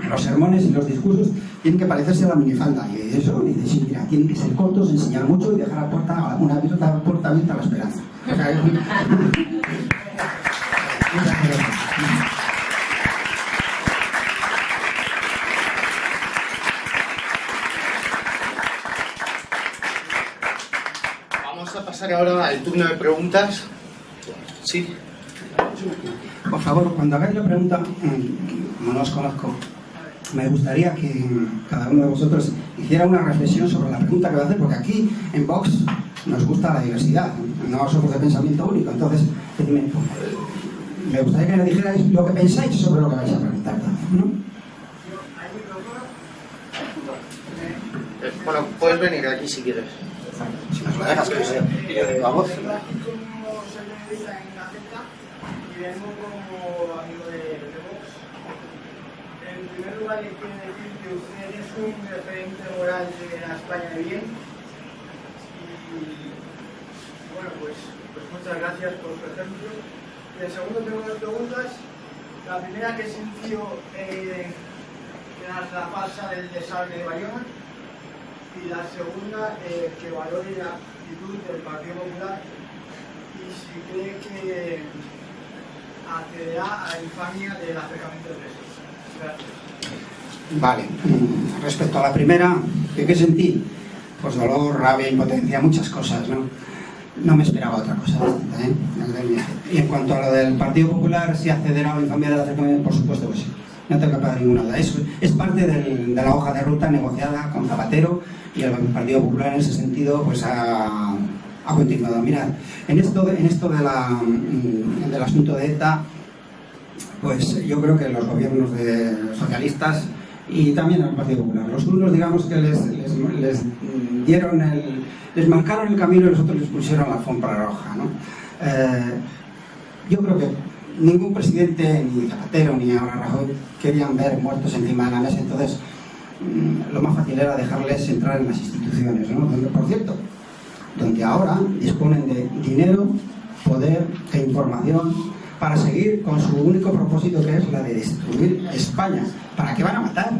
los sermones y los discursos tienen que parecerse a la minifalda. Y eso, dice, sí, mira, tienen que ser cortos, enseñar mucho y dejar una puerta abierta a la esperanza. O sea, Vamos a pasar ahora al turno de preguntas. Sí. Por favor, cuando hagáis la pregunta, como no os conozco, me gustaría que cada uno de vosotros hiciera una reflexión sobre la pregunta que va a hacer, porque aquí en Vox nos gusta la diversidad, no somos de pensamiento único. Entonces, me gustaría que me dijerais lo que pensáis sobre lo que vais a preguntar, ¿no? Bueno, puedes venir aquí si quieres. Si nos lo dejas, que yo digo a voz. Vengo como amigo de Vox. En primer lugar, le quiero decir que usted es un referente moral de la España de bien. Y bueno, pues muchas gracias por su ejemplo. Y en segundo, tengo dos preguntas. La primera, ¿qué sentido tras la farsa del desarme de Bayona? Y la segunda, que valore la actitud del Partido Popular y si cree que accederá a la infamia del acercamiento de presos. Gracias. Vale. Respecto a la primera, ¿qué sentí? Pues dolor, rabia, impotencia, muchas cosas, ¿no? No me esperaba otra cosa distinta, ¿eh? Y en cuanto a lo del Partido Popular, si accederá a la infamia del acercamiento, por supuesto que sí. No tengo que pagar ninguna duda. Es parte de la hoja de ruta negociada con Zapatero, y el Partido Popular en ese sentido pues ha continuado. Mirad, en esto del asunto de ETA, pues yo creo que los gobiernos de socialistas y también el Partido Popular, los unos digamos que les marcaron el camino y los otros les pusieron la alfombra roja, ¿no? Yo creo que ningún presidente, ni Zapatero ni ahora Rajoy, querían ver muertos encima de la mesa. Entonces lo más fácil era dejarles entrar en las instituciones, ¿no? Donde, por cierto, donde ahora disponen de dinero, poder e información para seguir con su único propósito, que es la de destruir España. ¿Para qué van a matar?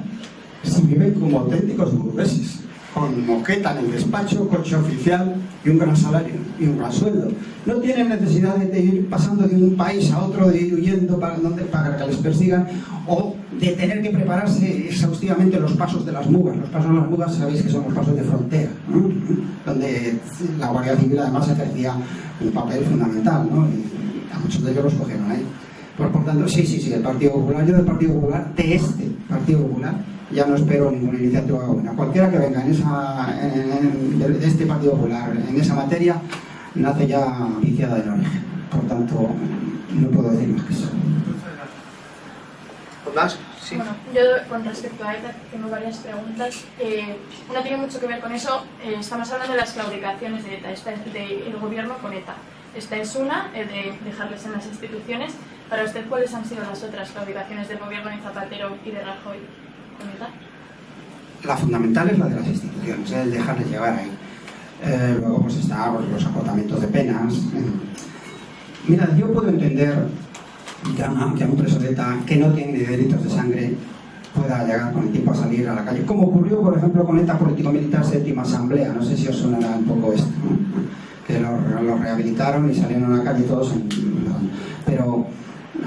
Si viven como auténticos burgueses, con moqueta en el despacho, coche oficial y un gran salario y un gran sueldo. No tienen necesidad de ir pasando de un país a otro, de ir huyendo para que les persigan, o de tener que prepararse exhaustivamente los pasos de las mugas. Los pasos de las mugas sabéis que son los pasos de frontera, ¿no? Donde la Guardia Civil además ejercía un papel fundamental, ¿no? Y a muchos de ellos los cogieron ahí. Por tanto, sí, el Partido Popular, yo del Partido Popular, de este Partido Popular, ya no espero ninguna iniciativa buena. Cualquiera que venga de este Partido Popular en esa materia nace ya viciada de origen. Por tanto, no puedo decir más que eso. ¿Más? Sí. Bueno, yo con respecto a ETA tengo varias preguntas. Una tiene mucho que ver con eso. Estamos hablando de las claudicaciones de ETA, esta es del gobierno con ETA. Esta es una, de dejarles en las instituciones. Para usted, ¿cuáles han sido las otras claudicaciones del gobierno de Zapatero y de Rajoy con ETA? La fundamental es la de las instituciones, el dejarles llegar ahí. Luego pues está los acotamientos de penas. Mira, yo puedo entender que a un preso de ETA que no tiene delitos de sangre pueda llegar con el tiempo a salir a la calle, como ocurrió por ejemplo con ETA Político-Militar Séptima Asamblea. No sé si os sonará un poco esto, ¿no? que los rehabilitaron y salieron a la calle todos pero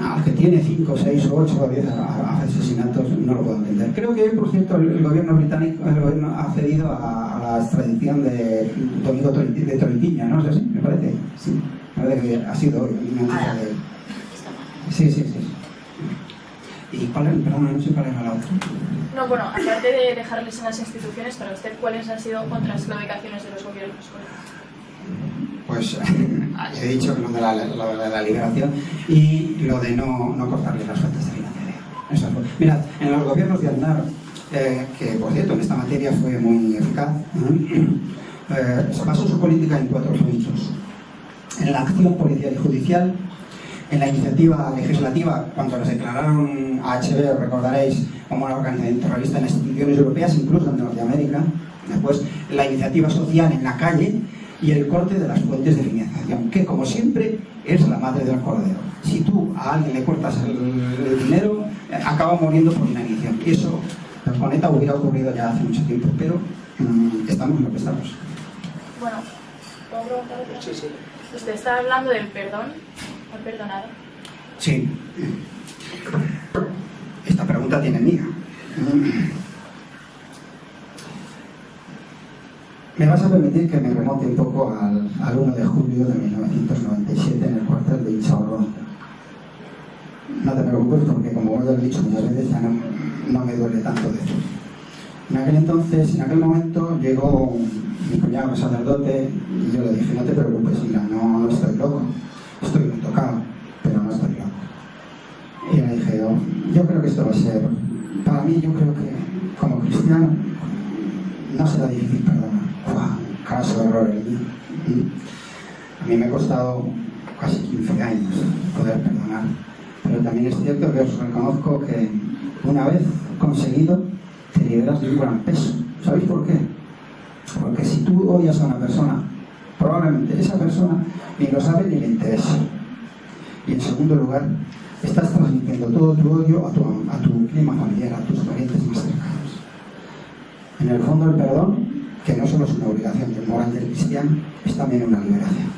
al que tiene 5, 6 o 8 o 10 asesinatos no lo puedo entender. Creo que, por cierto, el gobierno británico ha cedido a la extradición de Domingo de Toritiña, ¿no? ¿Sí? Me parece. Sí, me parece que ha sido una noticia de... Sí. ¿Y cuál era? Perdón, no sé cuál era la otra. No, bueno, aparte de dejarles en las instituciones, para usted, ¿cuáles han sido otras claudicaciones de los gobiernos? Pues he dicho lo de la liberación y lo de no cortarle las fuentes de financiación. Mirad, en los gobiernos de Aznar, que por cierto en esta materia fue muy eficaz, basó su política en 4 puntos: en la acción policial y judicial, en la iniciativa legislativa, cuando les declararon a HB, recordaréis, como una organización terrorista en las instituciones europeas, incluso en Norteamérica. Después, la iniciativa social en la calle y el corte de las fuentes de financiación, que como siempre es la madre del cordero. Si tú a alguien le cortas el dinero, acaba muriendo por inanición. Y eso con ETA hubiera ocurrido ya hace mucho tiempo, pero estamos en lo que estamos. Bueno, ¿puedo preguntar otra? Sí. Usted está hablando del perdón. ¿Ha perdonado? Sí. Esta pregunta tiene mía. Me vas a permitir que me remonte un poco al 1 de julio de 1997 en el cuartel de Inchaurrón. No te preocupes porque, como ya he dicho muchas veces, ya no me duele tanto decirlo. En aquel entonces, en aquel momento, llegó mi cuñado sacerdote y yo le dije: no te preocupes, hija, no estoy loco, estoy muy tocado, pero no estoy loco. Y le dije: yo creo que esto va a ser, para mí, yo creo que como cristiano no será difícil perdonar. Caso de error el mío. A mí me ha costado casi 15 años poder perdonar, pero también es cierto que os reconozco que una vez conseguido te liberas de un gran peso. ¿Sabéis por qué? Porque si tú odias a una persona, probablemente esa persona ni lo sabe ni le interesa. Y en segundo lugar, estás transmitiendo todo tu odio a tu clima familiar, a tus parientes más cercanos. En el fondo, el perdón, que no solo es una obligación del moral del cristiano, es también una liberación.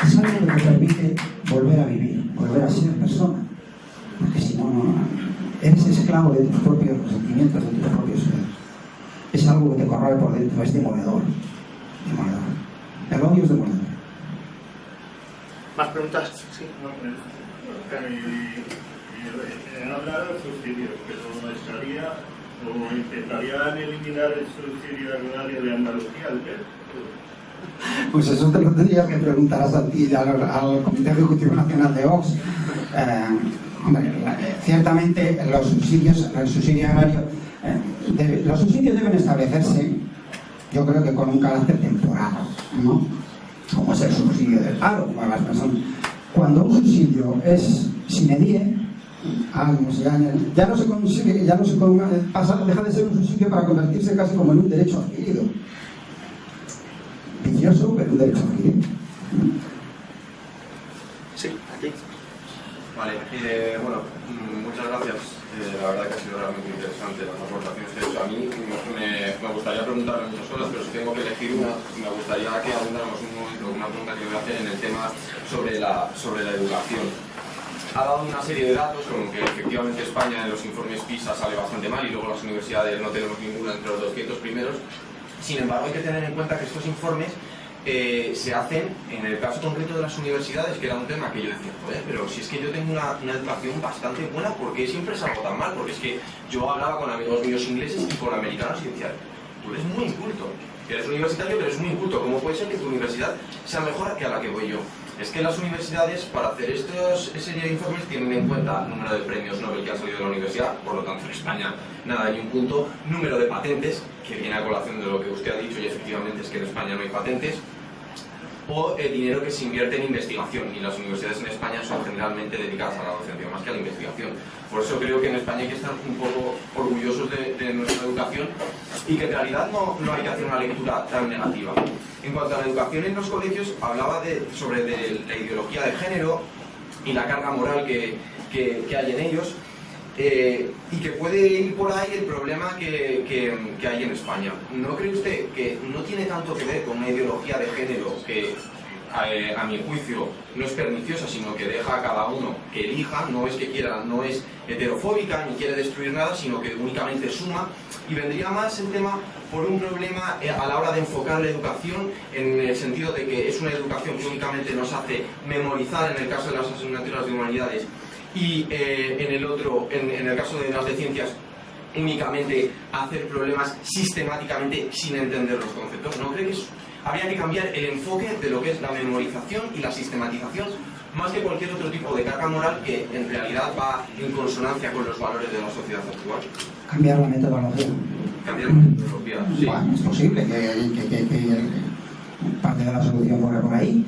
Es algo que te permite volver a vivir, volver a ser persona, porque si no, eres esclavo de tus propios sentimientos, de tus propios sueños. Es algo que te corroe por dentro, es demoledor. El odio es demoledor. ¿Más preguntas? Sí. He hablado del subsidio, pero estaría o intentarían eliminar el subsidio agrario de Andalucía, ¿qué? Pues eso te lo tendrías que preguntar al Comité Ejecutivo Nacional de Vox. Hombre, ciertamente los subsidios agrarios, los subsidios deben establecerse, yo creo que con un carácter temporal, ¿no? Como es el subsidio del paro para las personas. Cuando un subsidio es sine die, ya no se consigue, deja de ser un subsidio para convertirse casi como en un derecho adquirido. Vicioso, pero un derecho adquirido. Sí, aquí. Vale, bueno, muchas gracias. La verdad que ha sido realmente interesante las aportaciones que he hecho. A mí me gustaría preguntarle muchas cosas, pero si tengo que elegir una, me gustaría que abundáramos un momento, una pregunta que voy a hacer en el tema sobre la educación. Ha dado una serie de datos con que efectivamente España en los informes PISA sale bastante mal y luego las universidades no tenemos ninguna entre los 200 primeros. Sin embargo, hay que tener en cuenta que estos informes se hacen en el caso concreto de las universidades, que era un tema que yo decía, joder, pero si es que yo tengo una educación bastante buena, ¿por qué siempre salgo tan mal? Porque es que yo hablaba con amigos míos ingleses y con americanos y decía, tú eres muy inculto, eres universitario pero eres muy inculto, ¿cómo puede ser que tu universidad sea mejor que a la que voy yo? Es que las universidades, para hacer esa serie de informes, tienen en cuenta el número de premios Nobel que han salido de la universidad, por lo tanto en España nada ni un punto, número de patentes, que viene a colación de lo que usted ha dicho, y efectivamente es que en España no hay patentes, o el dinero que se invierte en investigación, y las universidades en España son generalmente dedicadas a la docencia más que a la investigación. Por eso creo que en España hay que estar un poco orgullosos de nuestra educación y que en realidad no hay que hacer una lectura tan negativa. En cuanto a la educación en los colegios, hablaba sobre la ideología de género y la carga moral que hay en ellos. Y que puede ir por ahí el problema que hay en España. ¿No cree usted que no tiene tanto que ver con una ideología de género que, a mi juicio, no es perniciosa, sino que deja a cada uno que elija, no es que quiera, no es heterofóbica ni quiere destruir nada, sino que únicamente suma? Y vendría más el tema por un problema a la hora de enfocar la educación, en el sentido de que es una educación que únicamente nos hace memorizar en el caso de las asignaturas de humanidades, y en el caso de las de ciencias, únicamente hacer problemas sistemáticamente sin entender los conceptos. ¿No cree que habría que cambiar el enfoque de lo que es la memorización y la sistematización, más que cualquier otro tipo de carga moral que en realidad va en consonancia con los valores de la sociedad actual? Cambiar la metodología. Cambiar la metodología, sí. Bueno, es posible que parte de la solución corra por ahí.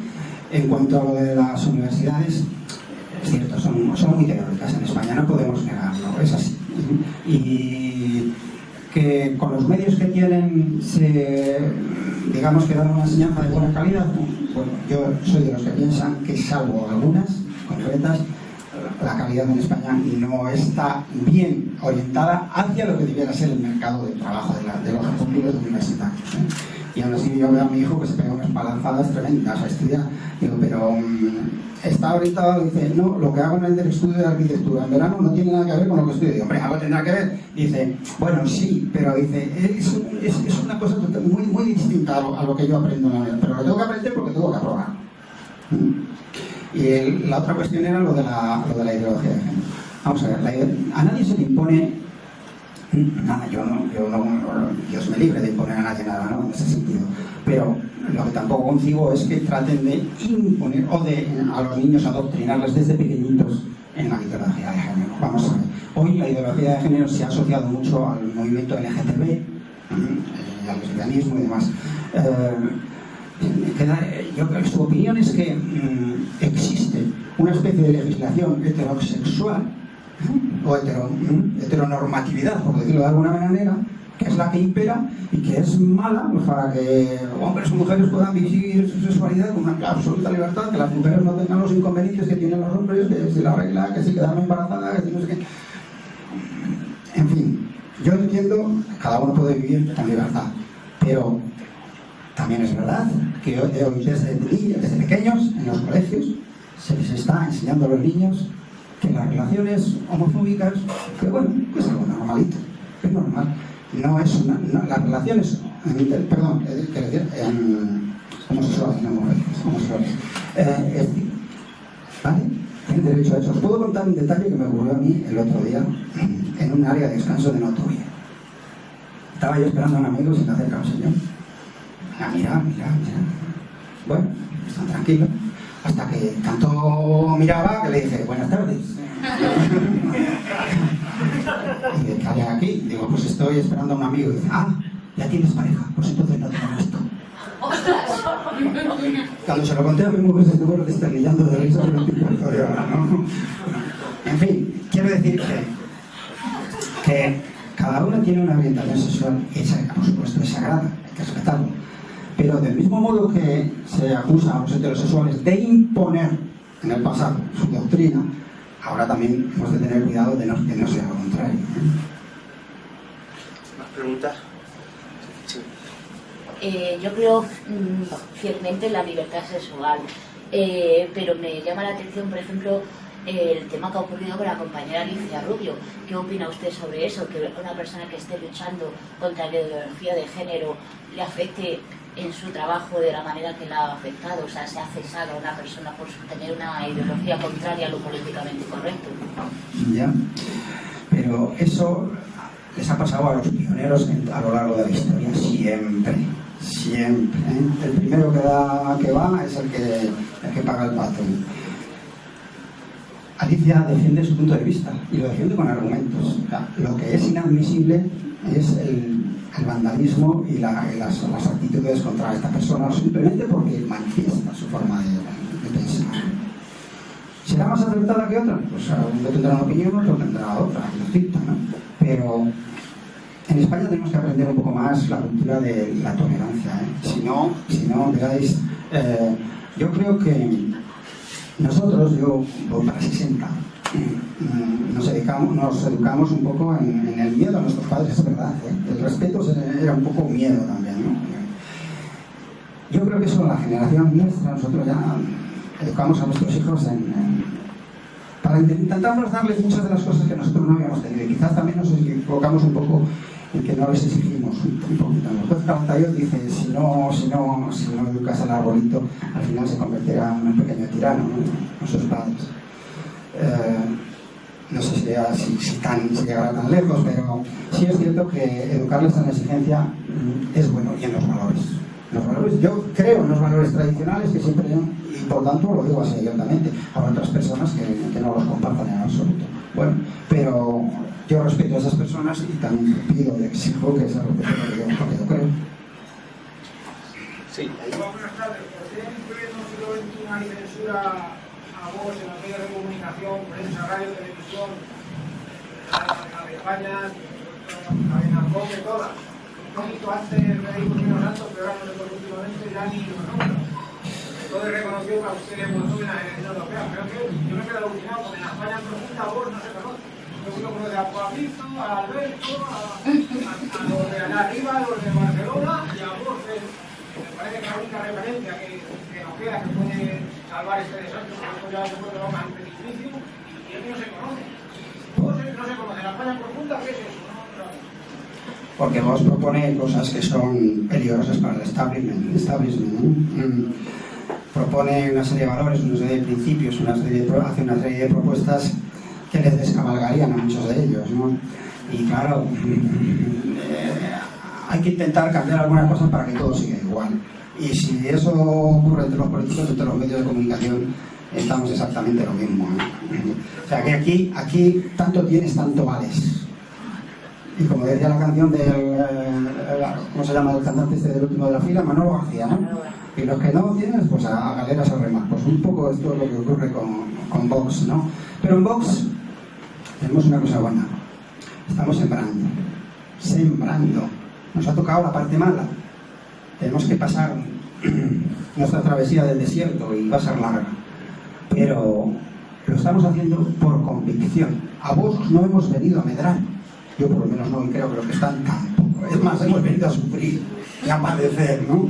En cuanto a lo de las universidades, es cierto, son muy teóricas en España, no podemos negarlo, es así. Y que con los medios que tienen digamos que dan una enseñanza de buena calidad. Bueno, yo soy de los que piensan que, salvo algunas concretas, la calidad en España no está bien orientada hacia lo que debiera ser el mercado de trabajo de los responsables universitarios, Y aún así yo veo a mi hijo que se pega unas palanzadas tremendas a estudiar. Digo, pero está orientado, dice, no, lo que hago en el estudio de arquitectura en verano no tiene nada que ver con lo que estudio. Digo, hombre, algo tendrá que ver. Dice, bueno, sí, pero dice, es una cosa muy, muy distinta a lo que yo aprendo en la universidad. Pero lo tengo que aprender porque tengo que aprobar. Y la otra cuestión era lo de la ideología de género. Vamos a ver, a nadie se le impone nada, yo no, Dios me libre de imponer a nadie nada, ¿no? En ese sentido. Pero lo que tampoco concibo es que traten de imponer o de a los niños adoctrinarles desde pequeñitos en la ideología de género. Vamos a ver. Hoy la ideología de género se ha asociado mucho al movimiento LGTB, al lesbianismo y demás. Su opinión es que existe una especie de legislación heterosexual o heteronormatividad, por decirlo de alguna manera, que es la que impera y que es mala pues, para que hombres o mujeres puedan vivir su sexualidad con una absoluta libertad, que las mujeres no tengan los inconvenientes que tienen los hombres, que si la regla, que si quedan embarazadas, que si no sé qué. En fin, yo entiendo que cada uno puede vivir con libertad, pero también es verdad que hoy desde pequeños en los colegios se les está enseñando a los niños que las relaciones homofóbicas, que bueno, es algo normalito, es normal. No es las relaciones, homosexuales, no homosexuales. ¿Vale? Tienen derecho a eso. Os puedo contar un detalle que me ocurrió a mí el otro día en un área de descanso de Notovia. Estaba yo esperando a un amigo y se me acerca un señor. Mira. Bueno, están tranquilos. Hasta que tanto miraba que le dije, buenas tardes. Y de ¿qué hay aquí? Digo, pues estoy esperando a un amigo. Y dice, ya tienes pareja, pues entonces no tengo esto. Cuando se lo conté a mi mujer se estuvo desternillando de risa por el tipo de historia, ¿no? En fin, quiero decir que cada uno tiene una orientación sexual hecha, por supuesto, es sagrada, hay que respetarlo. Pero del mismo modo que se acusa a los heterosexuales de imponer en el pasado su doctrina, ahora también hemos de tener cuidado de que no sea lo contrario. ¿Más preguntas? Sí. Yo creo fielmente en la libertad sexual, pero me llama la atención, por ejemplo, el tema que ha ocurrido con la compañera Alicia Rubio. ¿Qué opina usted sobre eso? Que una persona que esté luchando contra la ideología de género le afecte en su trabajo de la manera que la ha afectado, o sea, se ha cesado a una persona por tener una ideología contraria a lo políticamente correcto. Ya, pero eso les ha pasado a los pioneros a lo largo de la historia, siempre. El primero que va es el que paga el pato. Alicia defiende su punto de vista y lo defiende con argumentos. O sea, lo que es inadmisible es el vandalismo y las actitudes contra esta persona simplemente porque manifiesta su forma de pensar. ¿Será más acertada que otra? Pues uno tendrá una opinión, otro tendrá otra, distinta, ¿no? Pero en España tenemos que aprender un poco más la cultura de la tolerancia, ¿eh? Si no, veáis, yo creo que Nosotros, yo voy para 60, nos educamos un poco en el miedo a nuestros padres, es verdad, ¿eh? El respeto era un poco miedo también, ¿no? Yo creo que eso, la generación nuestra, nosotros ya educamos a nuestros hijos para intentarnos darles muchas de las cosas que nosotros no habíamos tenido. Y quizás también nos equivocamos un poco en que no les exigimos un poquito. El juez Calatayud dice, si no educas al arbolito, al final se convertirá en un pequeño tirano, ¿no? Sus padres. No sé si llegará tan lejos, pero sí es cierto que educarles en la exigencia es bueno, y en los valores. Yo creo en los valores tradicionales que siempre, y por tanto lo digo así abiertamente, habrá otras personas que no los compartan en absoluto. Bueno, pero yo respeto a esas personas y también pido y exijo que se respeten lo que yo creo. Sí. Buenas tardes. ¿Por qué en pleno siglo XXI hay censura a voz en los medios de comunicación, prensa, radio, televisión, la de España, la de Narcoque, todas? Un poquito antes reímos menos alto, pero ahora nosotros últimamente ya ni los nombres. Entonces reconoció que a ustedes votó en la elección europea, pero que yo me quedo alucinado porque en la España profunda voz no se conoce. Yo uno conoce a Pablito, a Alberto, a los de allá arriba, a los de Barcelona y a vos. Me parece que la única referencia que nos queda que puede salvar este desastre, porque ya se puede tomar un precipicio y es que no se conoce. Todos no se conocen. La España profunda, ¿qué es eso? Porque Vox propone cosas que son peligrosas para el establishment, ¿no? Propone una serie de valores, una serie de principios, hace una serie de propuestas que les descabalgarían a muchos de ellos, ¿no? Y claro, hay que intentar cambiar algunas cosas para que todo siga igual. Y si eso ocurre entre los políticos, entre los medios de comunicación, estamos exactamente lo mismo, ¿no? O sea que aquí tanto tienes, tanto vales. Y como decía la canción del, ¿cómo se llama el cantante este del último de la fila? Manolo García, ¿no? Y los que no tienes, pues a galeras o remas. Pues un poco esto es lo que ocurre con Vox, ¿no? Pero en Vox tenemos una cosa buena. Estamos sembrando. Nos ha tocado la parte mala. Tenemos que pasar nuestra travesía del desierto y va a ser larga. Pero lo estamos haciendo por convicción. A Vox no hemos venido a medrar. Yo por lo menos no, y creo que los que están tampoco. Es más, hemos venido a sufrir y a padecer, ¿no?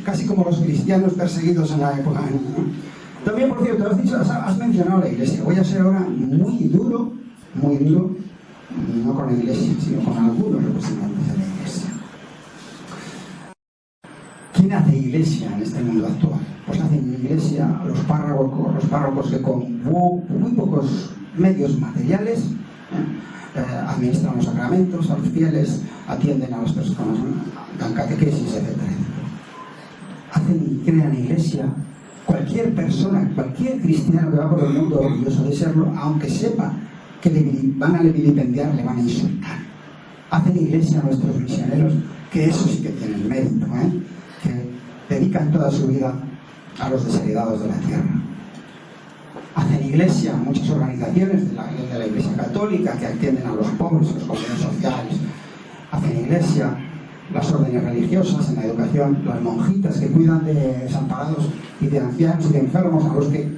Casi como los cristianos perseguidos en la época, ¿no? También, por cierto, has mencionado la Iglesia. Voy a ser ahora muy duro, no con la Iglesia, sino con algunos representantes de la Iglesia. ¿Quién hace Iglesia en este mundo actual? Pues hacen Iglesia los párrocos que con muy pocos medios materiales administran los sacramentos, a los fieles, atienden a las personas, dan catequesis, etc. Crean Iglesia. Cualquier persona, cualquier cristiano que va por el mundo orgulloso de serlo, aunque sepa que le van a vilipendiar, le van a insultar. Hacen Iglesia a nuestros misioneros, que eso sí que tienen mérito, que dedican toda su vida a los desheredados de la tierra. Hacen Iglesia muchas organizaciones de la Iglesia Católica que atienden a los pobres, a los comunidades sociales. Hacen Iglesia las órdenes religiosas en la educación, las monjitas que cuidan de desamparados y de ancianos y de enfermos a los que,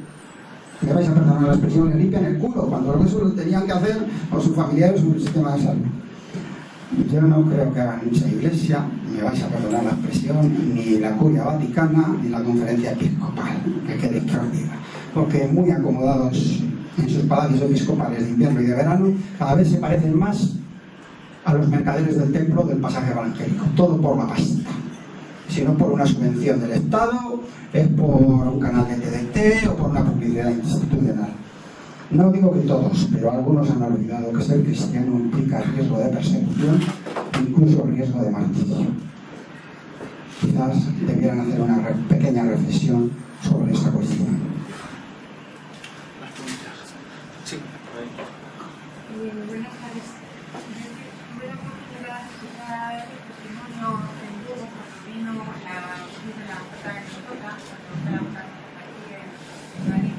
me vais a perdonar la expresión, le limpian el culo cuando eso lo tenían que hacer con sus familiares en el sistema de salud. Yo no creo que hagan mucha Iglesia, me vais a perdonar la expresión, ni la Curia Vaticana ni la Conferencia Episcopal, que quede que os diga, porque muy acomodados en sus palacios episcopales de invierno y de verano, cada vez se parecen más a los mercaderes del templo del pasaje evangélico, todo por la pasta. Si no por una subvención del Estado, es por un canal de TDT o por una publicidad institucional. No digo que todos, pero algunos han olvidado que ser cristiano implica riesgo de persecución e incluso riesgo de martirio. Quizás debieran hacer una pequeña reflexión sobre esta cuestión. Sí. Buenas tardes. Tuve la oportunidad de escuchar el testimonio en vivo cuando vino la oferta que nos toca, cuando la oferta aquí en Madrid.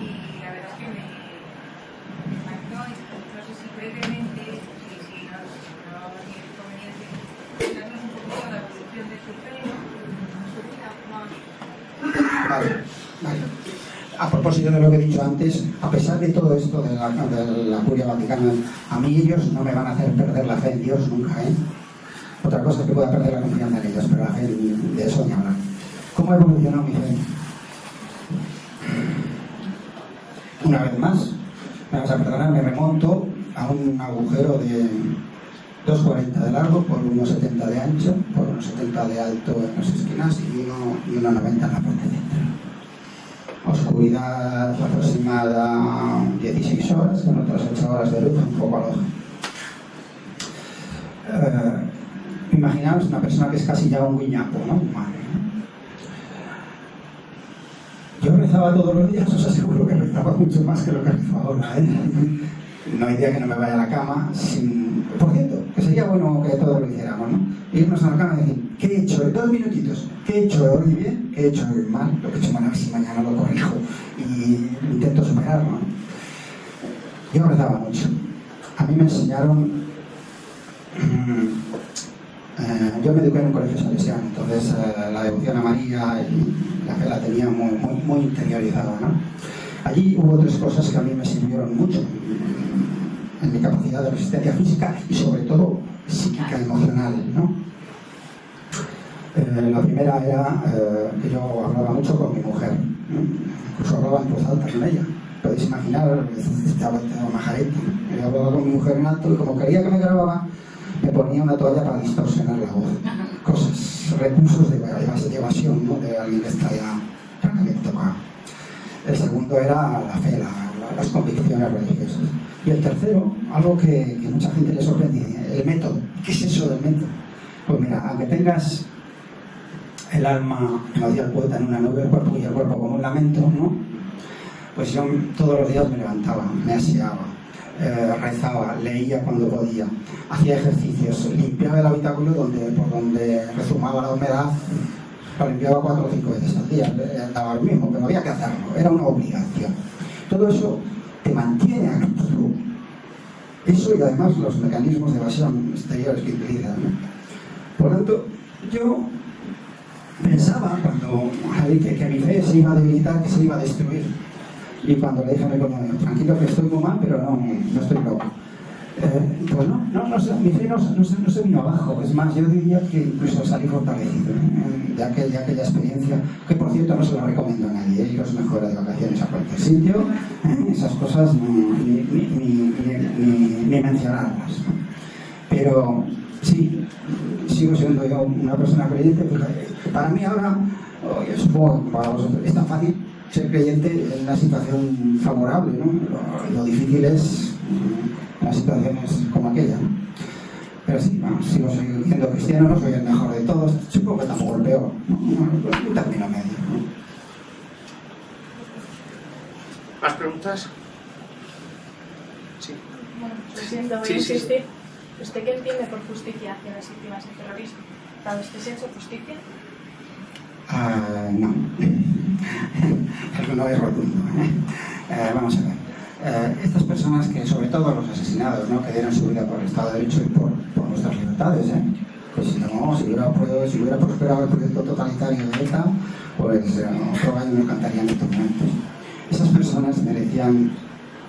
Y la verdad que me impactó, y no sé si brevemente, si no tiene inconveniente, darnos un poquito la evolución de su fe, su vida, Vale. propósito de lo que he dicho antes, a pesar de todo esto de la Curia Vaticana, a mí ellos no me van a hacer perder la fe en Dios nunca, ¿eh? Otra cosa es que pueda perder la confianza en ellos, pero la fe de eso ni hablar. ¿Cómo ha evolucionado mi fe? Una vez más, me vas a perdonar, me remonto a un agujero de 2,40 de largo por 1,70 de ancho, por 1,70 de alto en las esquinas y 1,90 en la parte central. Oscuridad aproximada 16 horas, con otras 8 horas de luz, un poco al ojo. Imaginaos una persona que es casi ya un guiñapo, ¿no? Humano. Yo rezaba todos los días, os aseguro que rezaba mucho más que lo que rezo ahora, ¿eh? No hay día que no me vaya a la cama sin... Por cierto, que sería bueno que todos lo hiciéramos, ¿no? Irnos a la cama y decir, ¿qué he hecho? 2 minutitos. ¿Qué he hecho hoy bien? ¿Qué he hecho hoy mal? Lo que he hecho mal, a ver si mañana lo corrijo y intento superarlo, ¿no? Yo rezaba mucho. A mí me enseñaron... yo me eduqué en un colegio salesiano, entonces la devoción a María y la fe la tenía muy interiorizada, ¿no? Allí hubo 3 cosas que a mí me sirvieron mucho en mi capacidad de resistencia física y sobre todo psíquica, emocional, ¿no? La primera era que yo hablaba mucho con mi mujer, ¿no? Incluso hablaba en voz alta con ella. Podéis imaginar, estaba majareta, ¿no? Yo hablaba con mi mujer en alto y como quería que me grababa, me ponía una toalla para distorsionar la voz. Cosas, recursos de evasión, ¿no? De alguien que está ya francamente tocado. El segundo era la fe, las convicciones religiosas. Y el tercero, algo que mucha gente le sorprende, el método. ¿Qué es eso del método? Pues mira, aunque tengas el alma, como decía el poeta, en una nube, el cuerpo y el cuerpo como un lamento, ¿no? Pues yo todos los días me levantaba, me aseaba, rezaba, leía cuando podía, hacía ejercicios, limpiaba el habitáculo por donde rezumaba la humedad, lo limpiaba 4 o 5 veces al día, daba lo mismo, pero había que hacerlo, era una obligación. Todo eso te mantiene activo. Eso y además los mecanismos de evasión exteriores que utilizan, ¿no? Por lo tanto, yo pensaba cuando que mi fe se iba a debilitar, que se iba a destruir. Y cuando le dije a mi coño, tranquilo que estoy muy mal, pero no estoy loco. Pues no, mi fe no se vino abajo. Es más, yo diría que incluso salí fortalecido de aquella experiencia, que por cierto no se la recomiendo a nadie, iros mejor de vacaciones a cualquier sitio, esas cosas ni mencionarlas. Pero sí, sigo siendo yo una persona creyente, porque para mí ahora, yo supongo que para vosotros es tan fácil ser creyente en una situación favorable, ¿no? Lo difícil es las situaciones como aquella, ¿no? Pero sí, bueno, sigo siendo cristiano, no soy el mejor de todos, supongo que tampoco el peor, ¿no? Un término medio, ¿no? ¿Más preguntas? Sí. Bueno, lo siento, voy a insistir. ¿Usted qué entiende por justicia hacia las víctimas del terrorismo? ¿Dado este hecho justicia? No. Eso no es rotundo, vamos a ver. Estas personas que, sobre todo los asesinados, ¿no? Que dieron su vida por el Estado de Derecho y por nuestras libertades, pues si hubiera prosperado el proyecto totalitario de ETA, pues otro gallo no cantarían estos momentos. Esas personas merecían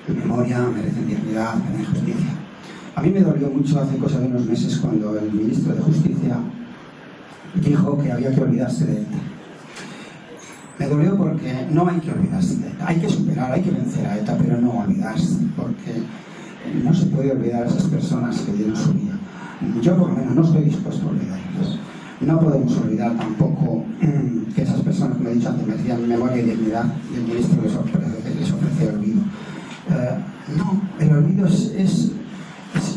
memoria, merecen dignidad, merecen justicia. A mí me dolió mucho hace cosa de unos meses cuando el ministro de Justicia dijo que había que olvidarse de ETA. Me dolió porque no hay que olvidarse de ETA. Hay que superar, hay que vencer a ETA, pero no olvidarse, porque no se puede olvidar a esas personas que dieron su vida. Yo por lo menos no estoy dispuesto a olvidarlas. No podemos olvidar tampoco que esas personas, como he dicho antes, merecían memoria y dignidad, y el ministro les ofrece olvido. No, el olvido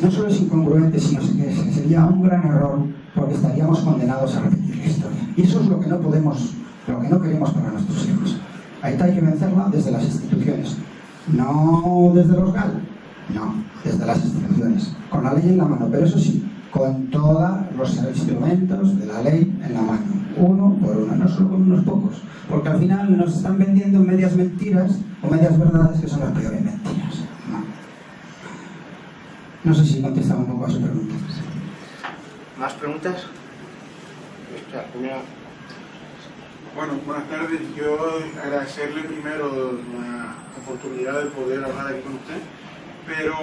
no solo es incongruente, sino que sería un gran error, porque estaríamos condenados a repetir la historia. Y eso es lo que no podemos, lo que no queremos para nuestros hijos. A ETA hay que vencerla desde las instituciones, no desde los GAL, no, desde las instituciones, con la ley en la mano, pero eso sí, con todos los instrumentos de la ley en la mano, uno por uno, no solo con unos pocos, porque al final nos están vendiendo medias mentiras o medias verdades que son las peores mentiras. No sé si contestaba un poco a su pregunta. ¿Más preguntas? La primera. Bueno, buenas tardes. Yo agradecerle primero la oportunidad de poder hablar aquí con usted, pero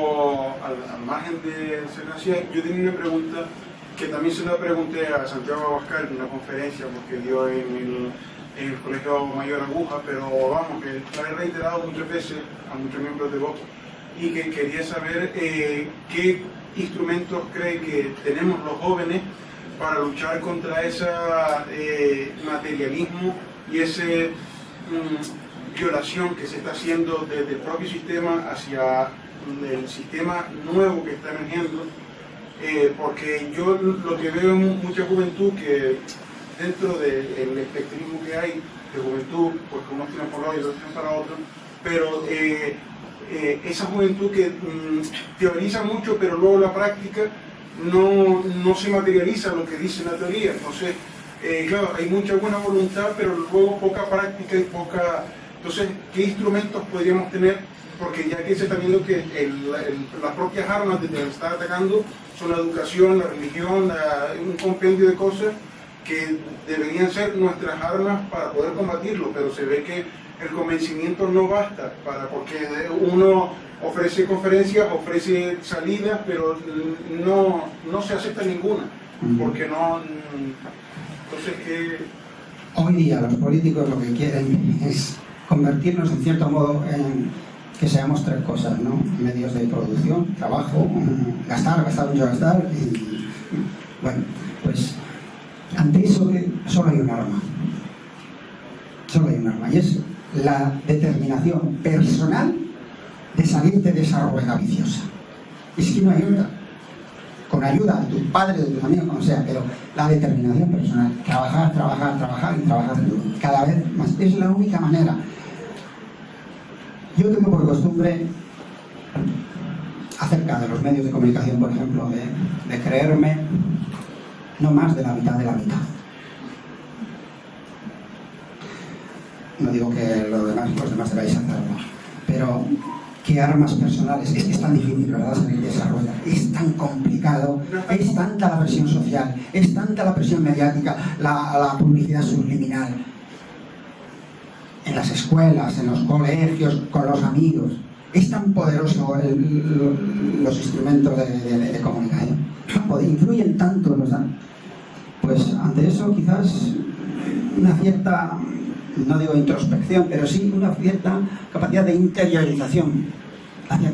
al margen de ser así, yo tenía una pregunta que también se la pregunté a Santiago Abascal en una conferencia porque dio en el Colegio Mayor Aguja, pero vamos, que la he reiterado muchas veces a muchos miembros de Vox y que quería saber qué instrumentos cree que tenemos los jóvenes para luchar contra ese materialismo y esa violación que se está haciendo desde el propio sistema hacia el sistema nuevo que está emergiendo, porque yo lo que veo en mucha juventud que dentro del espectrismo que hay de juventud, pues unos tiran por un lado y otros tiran para otro, pero esa juventud que teoriza mucho pero luego la práctica no se materializa lo que dice la teoría. Entonces, claro, hay mucha buena voluntad, pero luego poca práctica y poca... Entonces, ¿qué instrumentos podríamos tener? Porque ya que se está viendo que las propias armas de que se está atacando son la educación, la religión, un compendio de cosas que deberían ser nuestras armas para poder combatirlo, pero se ve que el convencimiento no basta, porque uno ofrece conferencias, ofrece salidas, pero no se acepta ninguna, porque no... Entonces, Hoy día los políticos lo que quieren es convertirnos en cierto modo en que seamos tres cosas, ¿no? Medios de producción, trabajo, gastar, mucho gastar y... Bueno, pues ante eso solo hay un arma. Solo hay un arma y es la determinación personal de salirte de esa rueda viciosa. Es que no hay otra. Con ayuda de tus padres, de tus amigos, como sea, pero la determinación personal. Trabajar y trabajar cada vez más. Es la única manera. Yo tengo por costumbre, acerca de los medios de comunicación, por ejemplo, de creerme no más de la mitad de la mitad. No digo que los demás debáis hacerlo, pero ¿qué armas personales? Es que es tan difícil, ¿verdad?, salir de esa rueda. Es tan complicado, es tanta la presión social, es tanta la presión mediática, la publicidad subliminal. En las escuelas, en los colegios, con los amigos. Es tan poderoso los instrumentos de comunicación. Influyen tanto, ¿verdad? Pues ante eso quizás una cierta... no digo introspección, pero sí una cierta capacidad de interiorización,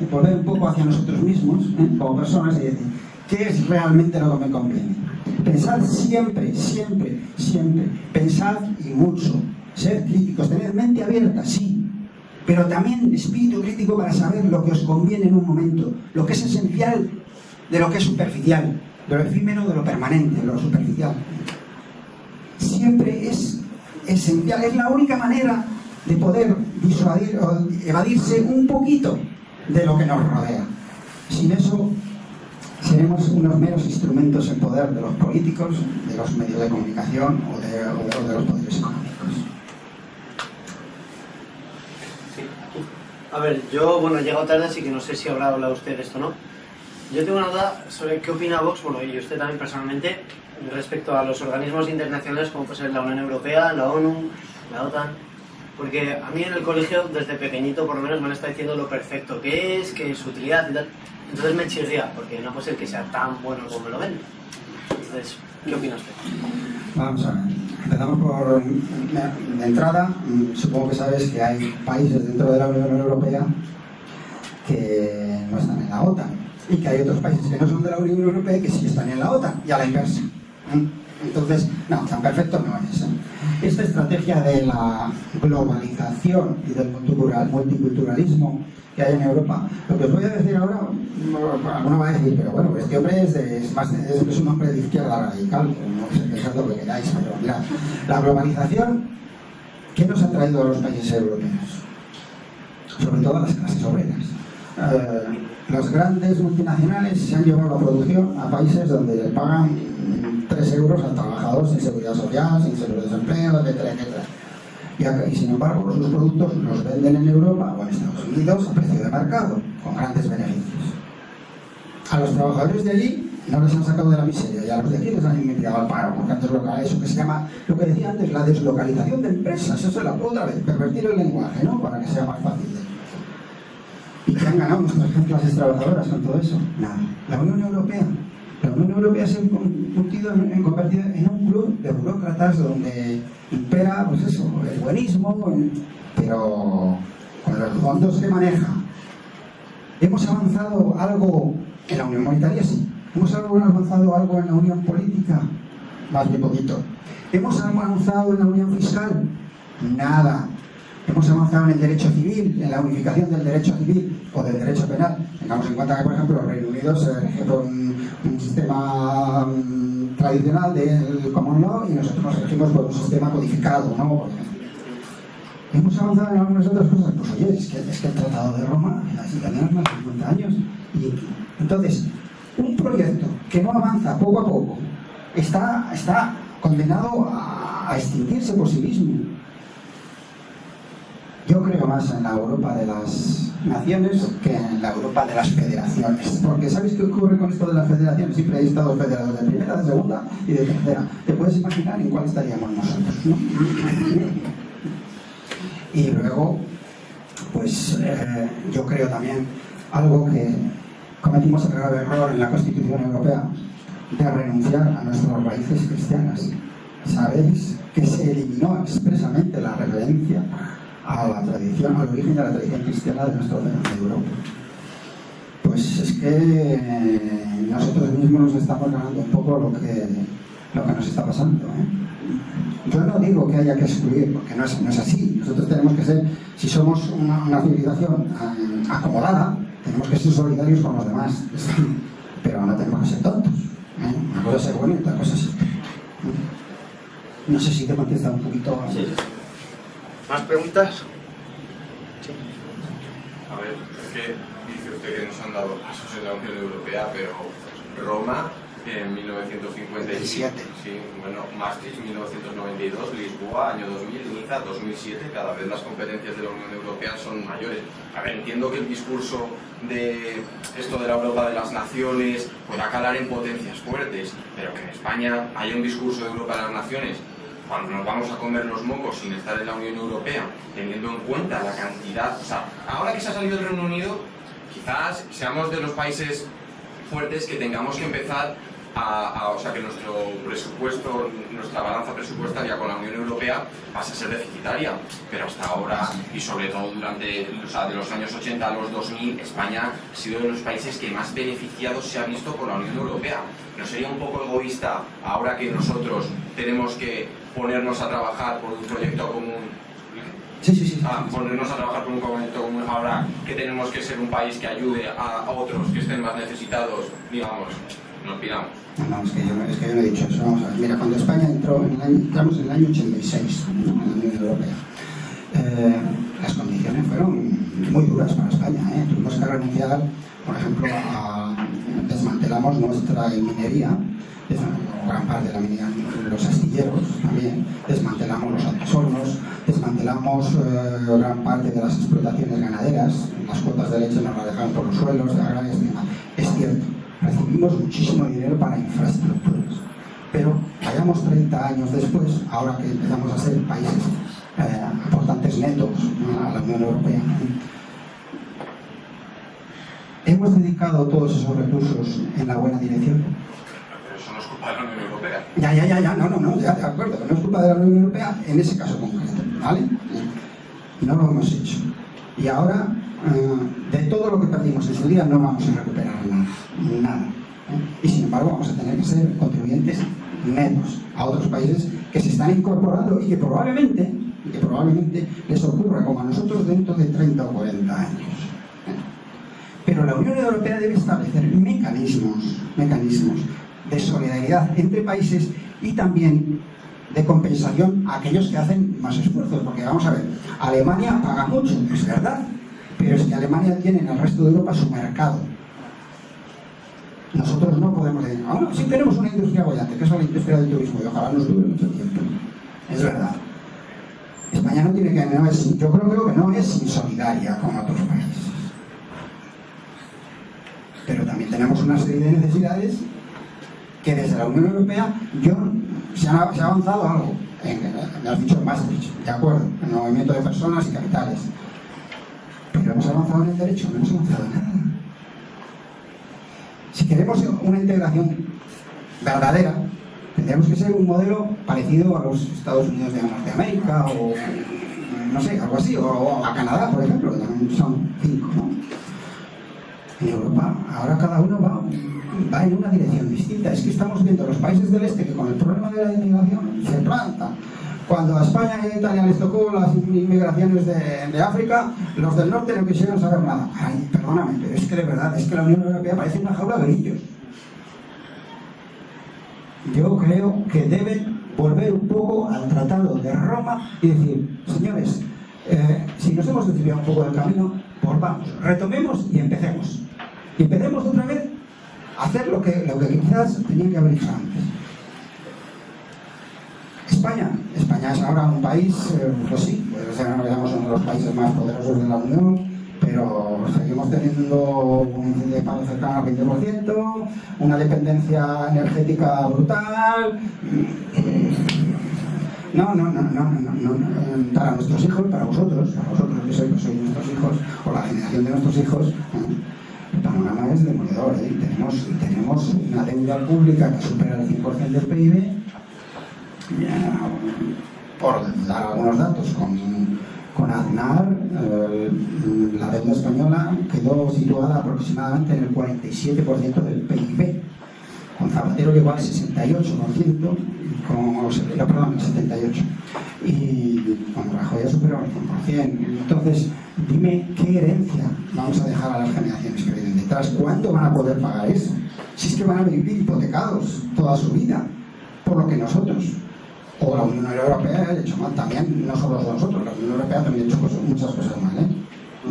volver un poco hacia nosotros mismos, como personas, y decir, ¿qué es realmente lo que me conviene? Pensad siempre, pensad y mucho, ser críticos, tener mente abierta, sí, pero también espíritu crítico para saber lo que os conviene en un momento, lo que es esencial de lo que es superficial, de lo efímero de lo permanente, de lo superficial. Siempre es esencial, es la única manera de poder disuadir o evadirse un poquito de lo que nos rodea. Sin eso seremos unos meros instrumentos en poder de los políticos, de los medios de comunicación o de los poderes económicos. Sí. A ver, yo, he llegado tarde, así que no sé si habrá hablado usted de esto o no. Yo tengo una duda sobre qué opina Vox, y usted también personalmente, respecto a los organismos internacionales como puede ser la Unión Europea, la ONU, la OTAN, porque a mí en el colegio desde pequeñito por lo menos me han estado diciendo lo perfecto que es su utilidad y tal, entonces me chirría porque no puede ser que sea tan bueno como me lo ven. Entonces, ¿qué opina usted? Vamos a ver, empezamos por de entrada. Supongo que sabes que hay países dentro de la Unión Europea que no están en la OTAN y que hay otros países que no son de la Unión Europea que sí están en la OTAN y a la inversa. Entonces, no, tan perfecto no es. Esta estrategia de la globalización y del multiculturalismo que hay en Europa, lo que os voy a decir ahora, alguno va a decir, pero bueno, este hombre es un hombre de izquierda radical, no sé pensad lo que queráis, pero mirad, la globalización, ¿qué nos ha traído a los países europeos? Sobre todo a las clases obreras. Los grandes multinacionales se han llevado la producción a países donde le pagan 3 euros al trabajador sin seguridad social, sin seguro de desempleo, etcétera, etcétera. Y sin embargo, sus productos los venden en Europa o en Estados Unidos a precio de mercado, con grandes beneficios. A los trabajadores de allí no les han sacado de la miseria, y a los de aquí les han enviado al paro, porque antes eso que se llama, lo que decía antes, la deslocalización de empresas, eso es otra vez, pervertir el lenguaje, ¿no? Para que sea más fácil. ¿Y qué han ganado nuestras clases trabajadoras con todo eso? Nada. La Unión Europea se ha convertido en un club de burócratas donde impera, pues eso, el buenismo, pero con los fondos que maneja. ¿Hemos avanzado algo en la Unión Monetaria? Sí. ¿Hemos avanzado algo en la Unión Política? Más bien poquito. ¿Hemos avanzado en la Unión Fiscal? Nada. ¿Hemos avanzado en el derecho civil, en la unificación del derecho civil o del derecho penal? Tengamos en cuenta que, por ejemplo, el Reino Unido se rige por un sistema tradicional del common law y nosotros nos regimos por un sistema codificado, ¿no? Por ejemplo. ¿Hemos avanzado en algunas otras cosas? Pues oye, es que el Tratado de Roma así tenemos más de 50 años. Y entonces, un proyecto que no avanza poco a poco está condenado a extinguirse por sí mismo. Yo creo más en la Europa de las naciones que en la Europa de las federaciones. Porque ¿sabéis qué ocurre con esto de las federaciones? Siempre hay estados federados de primera, de segunda y de tercera. ¿Te puedes imaginar en cuál estaríamos nosotros, no? Y luego, pues yo creo también algo que cometimos el grave error en la Constitución Europea de renunciar a nuestras raíces cristianas. Sabéis que se eliminó expresamente la referencia a la tradición, al origen de la tradición cristiana de nuestro de Europa. Pues es que nosotros mismos nos estamos ganando un poco lo que nos está pasando, ¿eh? Yo no digo que haya que excluir, porque no es así. Nosotros tenemos que ser, si somos una civilización acomodada, tenemos que ser solidarios con los demás, pero no tenemos que ser tontos, ¿eh? Una cosa es ser bueno y otra cosa es ser. No sé si te contesta un poquito. Sí. ¿Más preguntas? Sí. A ver, es que dice usted que nos han dado pasos en la Unión Europea, pero Roma en 1957, sí, bueno, Maastricht 1992, Lisboa año 2000, Niza 2007, cada vez las competencias de la Unión Europea son mayores. A ver, entiendo que el discurso de esto de la Europa de las naciones pueda calar en potencias fuertes, pero que en España haya un discurso de Europa de las naciones cuando nos vamos a comer los mocos sin estar en la Unión Europea, teniendo en cuenta la cantidad, o sea, ahora que se ha salido el Reino Unido, quizás seamos de los países fuertes que tengamos que empezar o sea, que nuestro presupuesto, nuestra balanza presupuestaria con la Unión Europea pasa a ser deficitaria, pero hasta ahora, y sobre todo durante, o sea, de los años 80 a los 2000, España ha sido de los países que más beneficiados se ha visto con la Unión Europea. ¿No sería un poco egoísta ahora que nosotros tenemos que ponernos a trabajar por un proyecto común? Sí. Ponernos a trabajar por un proyecto común ahora que tenemos que ser un país que ayude a otros que estén más necesitados, digamos, nos piramos. No, es que yo no he dicho eso. Vamos a ver. Mira, cuando España entramos en el año 86, ¿no?, en la Unión Europea, las condiciones fueron muy duras para España, ¿eh? Tuvimos que renunciar, por ejemplo, desmantelamos nuestra minería, gran parte de la minería, los astilleros también, desmantelamos los altos hornos, desmantelamos gran parte de las explotaciones ganaderas, las cuotas de leche nos la dejaron por los suelos, de agrarias y demás. Es cierto, recibimos muchísimo dinero para infraestructuras, pero vayamos 30 años después, ahora que empezamos a ser países aportantes netos, ¿no?, a la Unión Europea, ¿hemos dedicado todos esos recursos en la buena dirección? Pero eso no es culpa de la Unión Europea. Ya, de acuerdo, no es culpa de la Unión Europea en ese caso concreto, ¿vale? No lo hemos hecho. Y ahora, de todo lo que perdimos en su día, no vamos a recuperar nada. Y sin embargo, vamos a tener que ser contribuyentes netos a otros países que se están incorporando y que probablemente les ocurra como a nosotros dentro de 30 o 40 años. Pero la Unión Europea debe establecer mecanismos de solidaridad entre países y también de compensación a aquellos que hacen más esfuerzos, porque vamos a ver, Alemania paga mucho, es verdad, pero es que Alemania tiene en el resto de Europa su mercado. Nosotros no podemos decir, bueno, sí tenemos una industria bollante, que es la industria del turismo, y ojalá nos dure mucho tiempo. Es verdad. España no tiene que, yo creo que no es insolidaria con otros países. Pero también tenemos una serie de necesidades que desde la Unión Europea se ha avanzado algo. Me has dicho en Maastricht, de acuerdo, en el movimiento de personas y capitales. Pero hemos avanzado en el derecho, no hemos avanzado en nada. Si queremos una integración verdadera, tendríamos que ser un modelo parecido a los Estados Unidos de Norteamérica o no sé, algo así, o a Canadá, por ejemplo, que también son 5, ¿no? En Europa, ahora cada uno va en una dirección distinta. Es que estamos viendo los países del este que con el problema de la inmigración se plantan. Cuando a España y a Italia les tocó las inmigraciones de África, los del norte no quisieron saber nada. Ay, perdóname, pero es que de verdad, es que la Unión Europea parece una jaula de grillos. Yo creo que deben volver un poco al Tratado de Roma y decir, señores, si nos hemos desviado un poco del camino, volvamos, retomemos y empecemos. Y empecemos otra vez a hacer lo que quizás tenían que haber hecho antes. España es ahora un país, pues sí, puede ser que no seamos uno de los países más poderosos de la Unión, pero seguimos teniendo un índice de paro cercano al 20%, una dependencia energética brutal. No, para nuestros hijos, para vosotros que sois nuestros hijos, o la generación de nuestros hijos, el panorama es demoledor, ¿eh? Tenemos una deuda pública que supera el 100% del PIB. Por dar algunos datos, con Aznar, la deuda española quedó situada aproximadamente en el 47% del PIB. Con Zapatero llegó al 68%, perdón, el 78%. Y con Rajoy ya superó el 100%. Entonces, dime qué herencia vamos a dejar a las generaciones que vienen detrás. ¿Cuánto van a poder pagar eso? Si es que van a vivir hipotecados toda su vida, por lo que nosotros, o la Unión Europea, ha hecho mal también, no solo nosotros, la Unión Europea también ha hecho muchas cosas mal, ¿eh?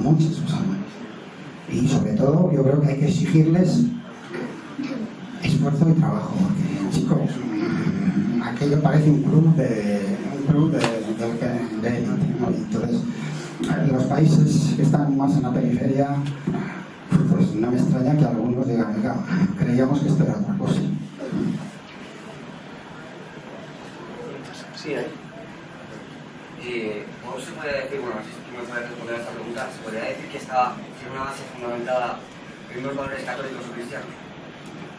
Muchas cosas mal. Y sobre todo, yo creo que hay que exigirles esfuerzo y trabajo, porque, chicos, aquello parece un club de élite, ¿no? Entonces, los países que están más en la periferia, pues no me extraña que algunos digan, venga, creíamos que esto era otra cosa. Sí, ¿cómo se puede decir, bueno, si tú me puedes responder a esta pregunta, se podría decir que esta tiene una base fundamentada en unos valores católicos o cristianos?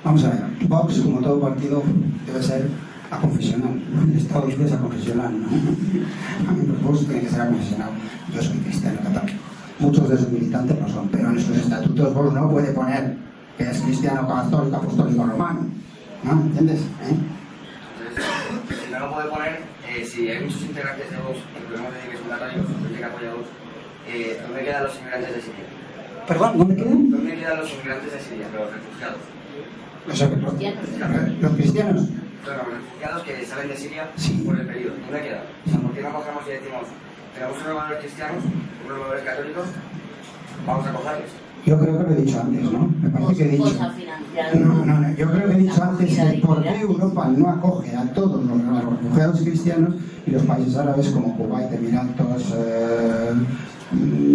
Vamos a ver, Vox, como todo partido, debe ser aconfesional. El Estado dice es aconfesional, ¿no? A mí los Vox tienen que ser aconfesional. Yo soy cristiano católico. Muchos de sus militantes no son, pero en sus estatutos Vox no puede poner que es cristiano católico apostólico romano. ¿No? ¿Entiendes? Si no lo puede poner, si hay muchos integrantes de Vox, que podemos decir que son católicos, que apoyan a Vox, ¿dónde quedan los inmigrantes de Siria? ¿Perdón? ¿Dónde quedan? ¿Dónde quedan los inmigrantes de Siria, los refugiados? ¿Los cristianos? Claro, los refugiados que salen de Siria sí. Por el periodo. ¿Dónde quedan? O sea, ¿por qué no cogemos y decimos, tenemos unos valores cristianos, unos valores católicos, vamos a cogerles? Yo creo que lo he dicho antes, ¿no? Me parece que he dicho... No, yo creo que he dicho antes que por qué Europa no acoge a todos los refugiados cristianos y los países árabes como Kuwait, Emiratos,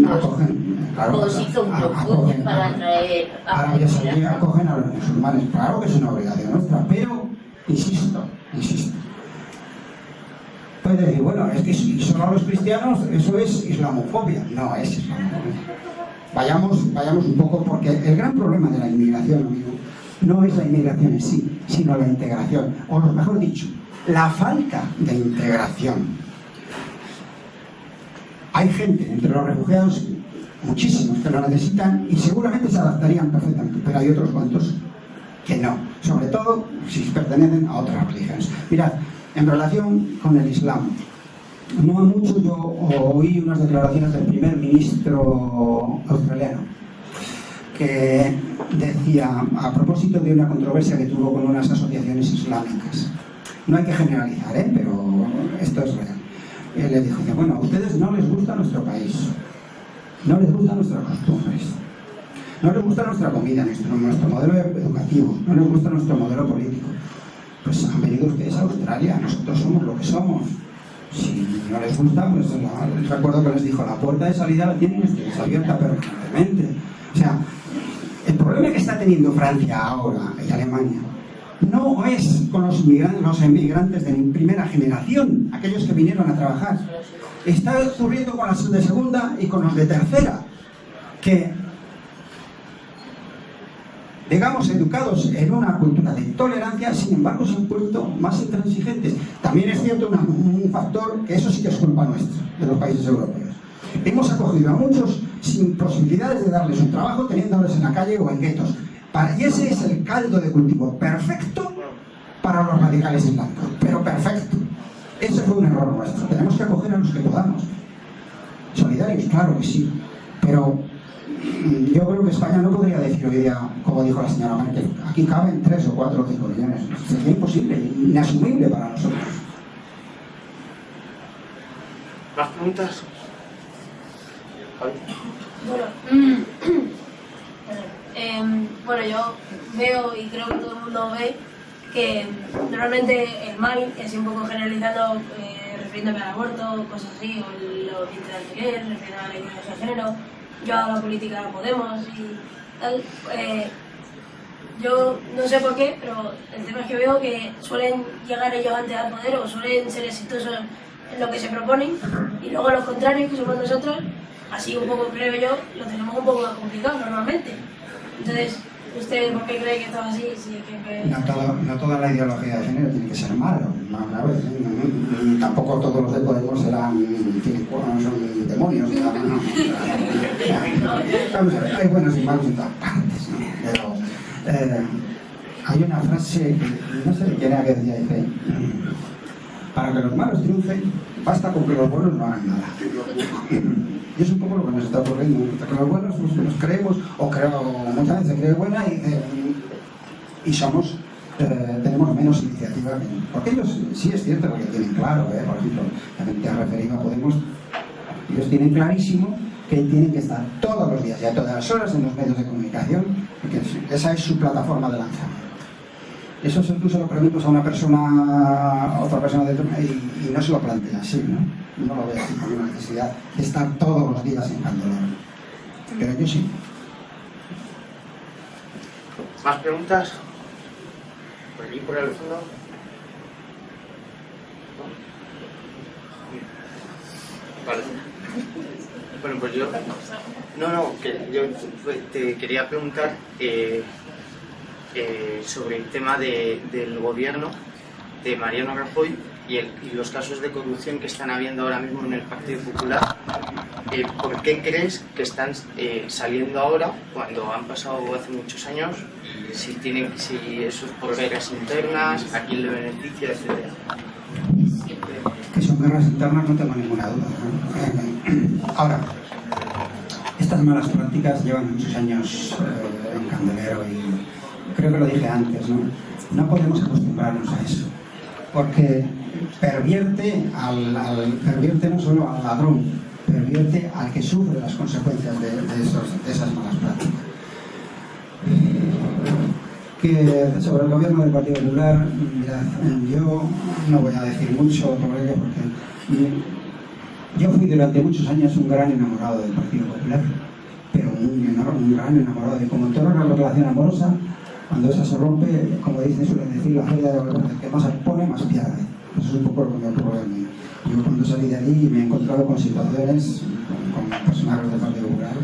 acogen... Claro, pues hizo un bloqueo para traer... Arabia Saudí acogen a los musulmanes. Claro que es una obligación nuestra, pero, insisto. Puede decir, bueno, es que si solo a los cristianos, eso es islamofobia. No es islamofobia. Vayamos un poco, porque el gran problema de la inmigración, amigo, no es la inmigración en sí, sino la integración, o mejor dicho, la falta de integración. Hay gente entre los refugiados, muchísimos, que lo necesitan y seguramente se adaptarían perfectamente, pero hay otros cuantos que no, sobre todo si pertenecen a otras religiones. Mirad, en relación con el Islam, no hace mucho yo oí unas declaraciones del primer ministro australiano que decía, a propósito de una controversia que tuvo con unas asociaciones islámicas, no hay que generalizar, pero esto es real. Él le dijo, bueno, a ustedes no les gusta nuestro país, no les gustan nuestras costumbres, no les gusta nuestra comida, nuestro modelo educativo, no les gusta nuestro modelo político. Pues han venido ustedes a Australia, nosotros somos lo que somos. Si no les gusta, pues recuerdo que les dijo, la puerta de salida la tienen ustedes abierta permanentemente. O sea, el problema que está teniendo Francia ahora y Alemania no es con los inmigrantes de primera generación, aquellos que vinieron a trabajar. Está ocurriendo con los de segunda y con los de tercera, que, digamos, educados en una cultura de tolerancia, sin embargo se han vuelto más intransigentes. También es cierto un factor que eso sí que es culpa nuestra, de los países europeos. Hemos acogido a muchos sin posibilidades de darles un trabajo, teniéndoles en la calle o en guetos. Y ese es el caldo de cultivo perfecto para los radicales islámicos, pero perfecto. Ese fue un error nuestro. Tenemos que acoger a los que podamos. Solidarios, claro que sí, pero yo creo que España no podría decir hoy día, como dijo la señora Merkel, aquí caben 3 o 4 o 5 millones. Sería imposible, inasumible para nosotros. ¿Más preguntas? Bueno, yo veo y creo que todo el mundo ve que normalmente el mal, y así un poco generalizando, refiriéndome al aborto, cosas así, o lo que dice anterior, refiriéndome a la ideología de género, yo hago la política Podemos y tal, yo no sé por qué, pero el tema es que veo que suelen llegar ellos antes al poder o suelen ser exitosos en lo que se proponen, y luego los contrarios, que somos nosotros, así un poco creo yo, lo tenemos un poco más complicado normalmente. Entonces, ¿usted por qué cree que todo así? Sí, No toda la ideología de género tiene que ser mala, una vez, y tampoco todos los de Podemos son demonios. Vamos a ver, hay buenos y malos en todas partes, ¿no? Pero hay una frase que no sé de quién era que decía, dice, para que los malos triunfen, basta con que los buenos no hagan nada. Y es un poco lo que nos está ocurriendo. Que los buenos nos creemos, o muchas veces se cree buena y somos, tenemos menos iniciativa. Porque ellos sí es cierto que tienen claro, por ejemplo, te has referido a Podemos, ellos tienen clarísimo que tienen que estar todos los días y a todas las horas en los medios de comunicación, que esa es su plataforma de lanzamiento. Eso tú se lo preguntas a una persona, a otra persona y no se lo plantea así, ¿no? No lo ve así como una necesidad de estar todos los días en Candelero. Pero yo sí. ¿Más preguntas? ¿Por aquí, por el fondo? Vale. Bueno, pues yo... que yo te quería preguntar sobre el tema del gobierno de Mariano Rajoy y los casos de corrupción que están habiendo ahora mismo en el Partido Popular. ¿Por qué crees que están saliendo ahora cuando han pasado hace muchos años? Y si eso es por guerras internas, a quién le beneficia, etcétera. Que son guerras internas no tengo ninguna duda, ¿no? Ahora, estas malas prácticas llevan muchos años en Candelero y creo que lo dije antes, ¿no? No podemos acostumbrarnos a eso, porque pervierte no solo al ladrón, pervierte al que sufre las consecuencias de esas malas prácticas. Que sobre el gobierno del Partido Popular, mirad, yo no voy a decir mucho sobre ello porque yo fui durante muchos años un gran enamorado del Partido Popular, pero un gran enamorado, y como en toda relación amorosa, cuando esa se rompe, como suelen decir, la feria de valores, el que más pone, más pierde. Eso es un poco lo que me ocurre a mí. Yo cuando salí de allí me he encontrado con situaciones, con personajes del Partido Popular,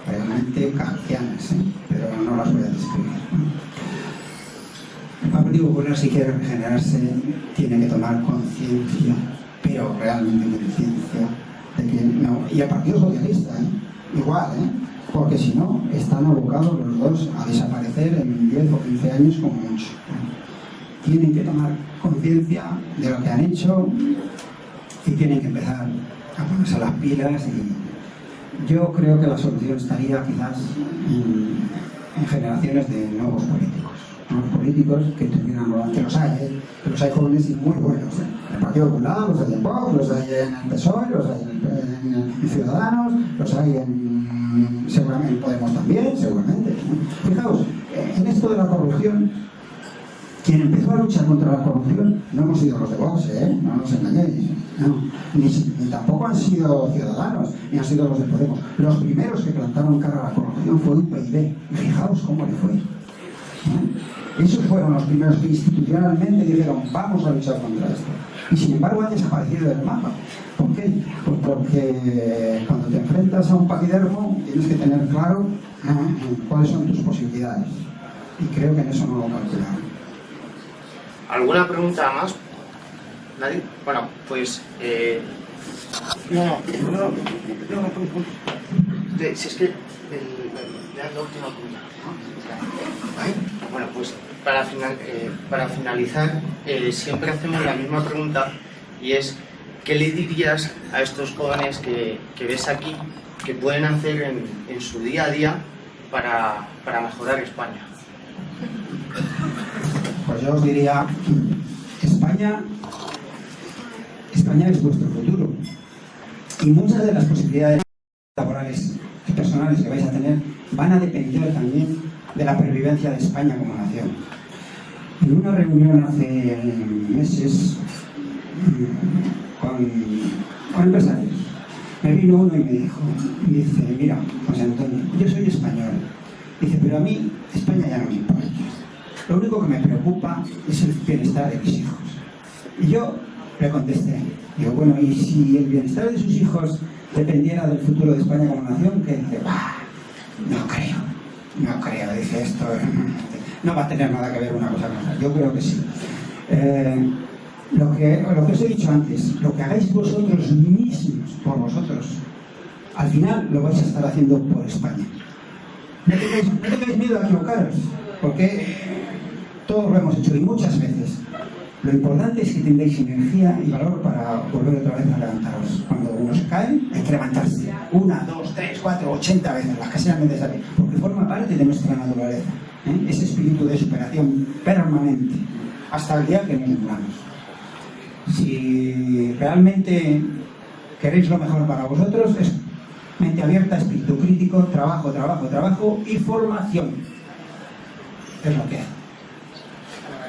realmente kafkianas, pero no las voy a describir. El Partido Popular, si quiere regenerarse, tiene que tomar conciencia, pero realmente conciencia, de que no. Y el Partido Socialista, igual, porque si no, están abocados los dos a desaparecer en 10 o 15 años como mucho. Tienen que tomar conciencia de lo que han hecho y tienen que empezar a ponerse las pilas. Y yo creo que la solución estaría quizás en generaciones de nuevos políticos que tuvieran, que los hay jóvenes y muy buenos, en el Partido Popular, los hay en Vox, los hay en el PSOE, los hay en Ciudadanos, los hay seguramente en Podemos también, seguramente. Fijaos, en esto de la corrupción, quien empezó a luchar contra la corrupción no hemos sido los de Vox, no nos engañéis, no. Ni tampoco han sido Ciudadanos, ni han sido los de Podemos. Los primeros que plantaron cara a la corrupción fue UPyD, y fijaos cómo le fue. Esos fueron los primeros que institucionalmente dijeron vamos a luchar contra esto. Y sin embargo han desaparecido del mapa. ¿Por qué? Pues porque cuando te enfrentas a un paquidermo tienes que tener claro cuáles son tus posibilidades. Y creo que en eso no lo calcularon. ¿Alguna pregunta más? ¿Nadie? Bueno, pues... No. Si es que... la última pregunta. Bueno, pues para finalizar, siempre hacemos la misma pregunta y es ¿qué le dirías a estos jóvenes que ves aquí que pueden hacer en su día a día para mejorar España? Pues yo os diría, España es vuestro futuro y muchas de las posibilidades laborales y personales que vais a tener van a depender también de la pervivencia de España como nación. En una reunión hace meses con empresarios, me vino uno y me dice, mira, José Antonio, yo soy español, dice, pero a mí España ya no me importa. Lo único que me preocupa es el bienestar de mis hijos. Y yo le contesté, digo, bueno, y si el bienestar de sus hijos dependiera del futuro de España como nación, que dice, no creo, dice esto, no va a tener nada que ver una cosa con otra. Yo creo que sí. Lo que os he dicho antes, lo que hagáis vosotros mismos por vosotros, al final lo vais a estar haciendo por España. No tengáis miedo a equivocaros, porque todos lo hemos hecho y muchas veces. Lo importante es que tengáis energía y valor para volver otra vez a levantaros. Cuando uno se cae, hay que levantarse 1, 2, 3, 4, 80 veces, las que sean necesarias, porque forma parte de nuestra naturaleza, ese espíritu de superación permanente, hasta el día que nos muramos. Si realmente queréis lo mejor para vosotros, es mente abierta, espíritu crítico, trabajo y formación. Es lo que hay.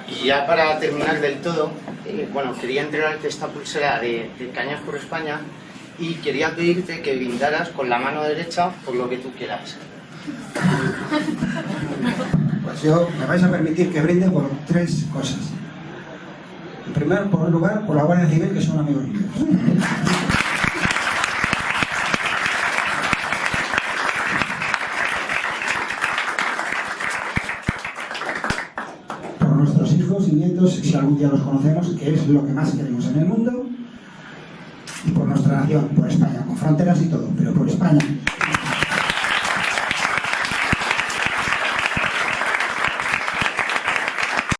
Y ya para terminar del todo, quería entregarte esta pulsera de Cañas por España y quería pedirte que brindaras con la mano derecha por lo que tú quieras. Pues me vais a permitir que brinde por 3 cosas. En primer lugar, por la Guardia Civil, que son amigos míos. Nuestros hijos y nietos, si algún día los conocemos, que es lo que más queremos en el mundo, y por nuestra nación, por España, con fronteras y todo, pero por España.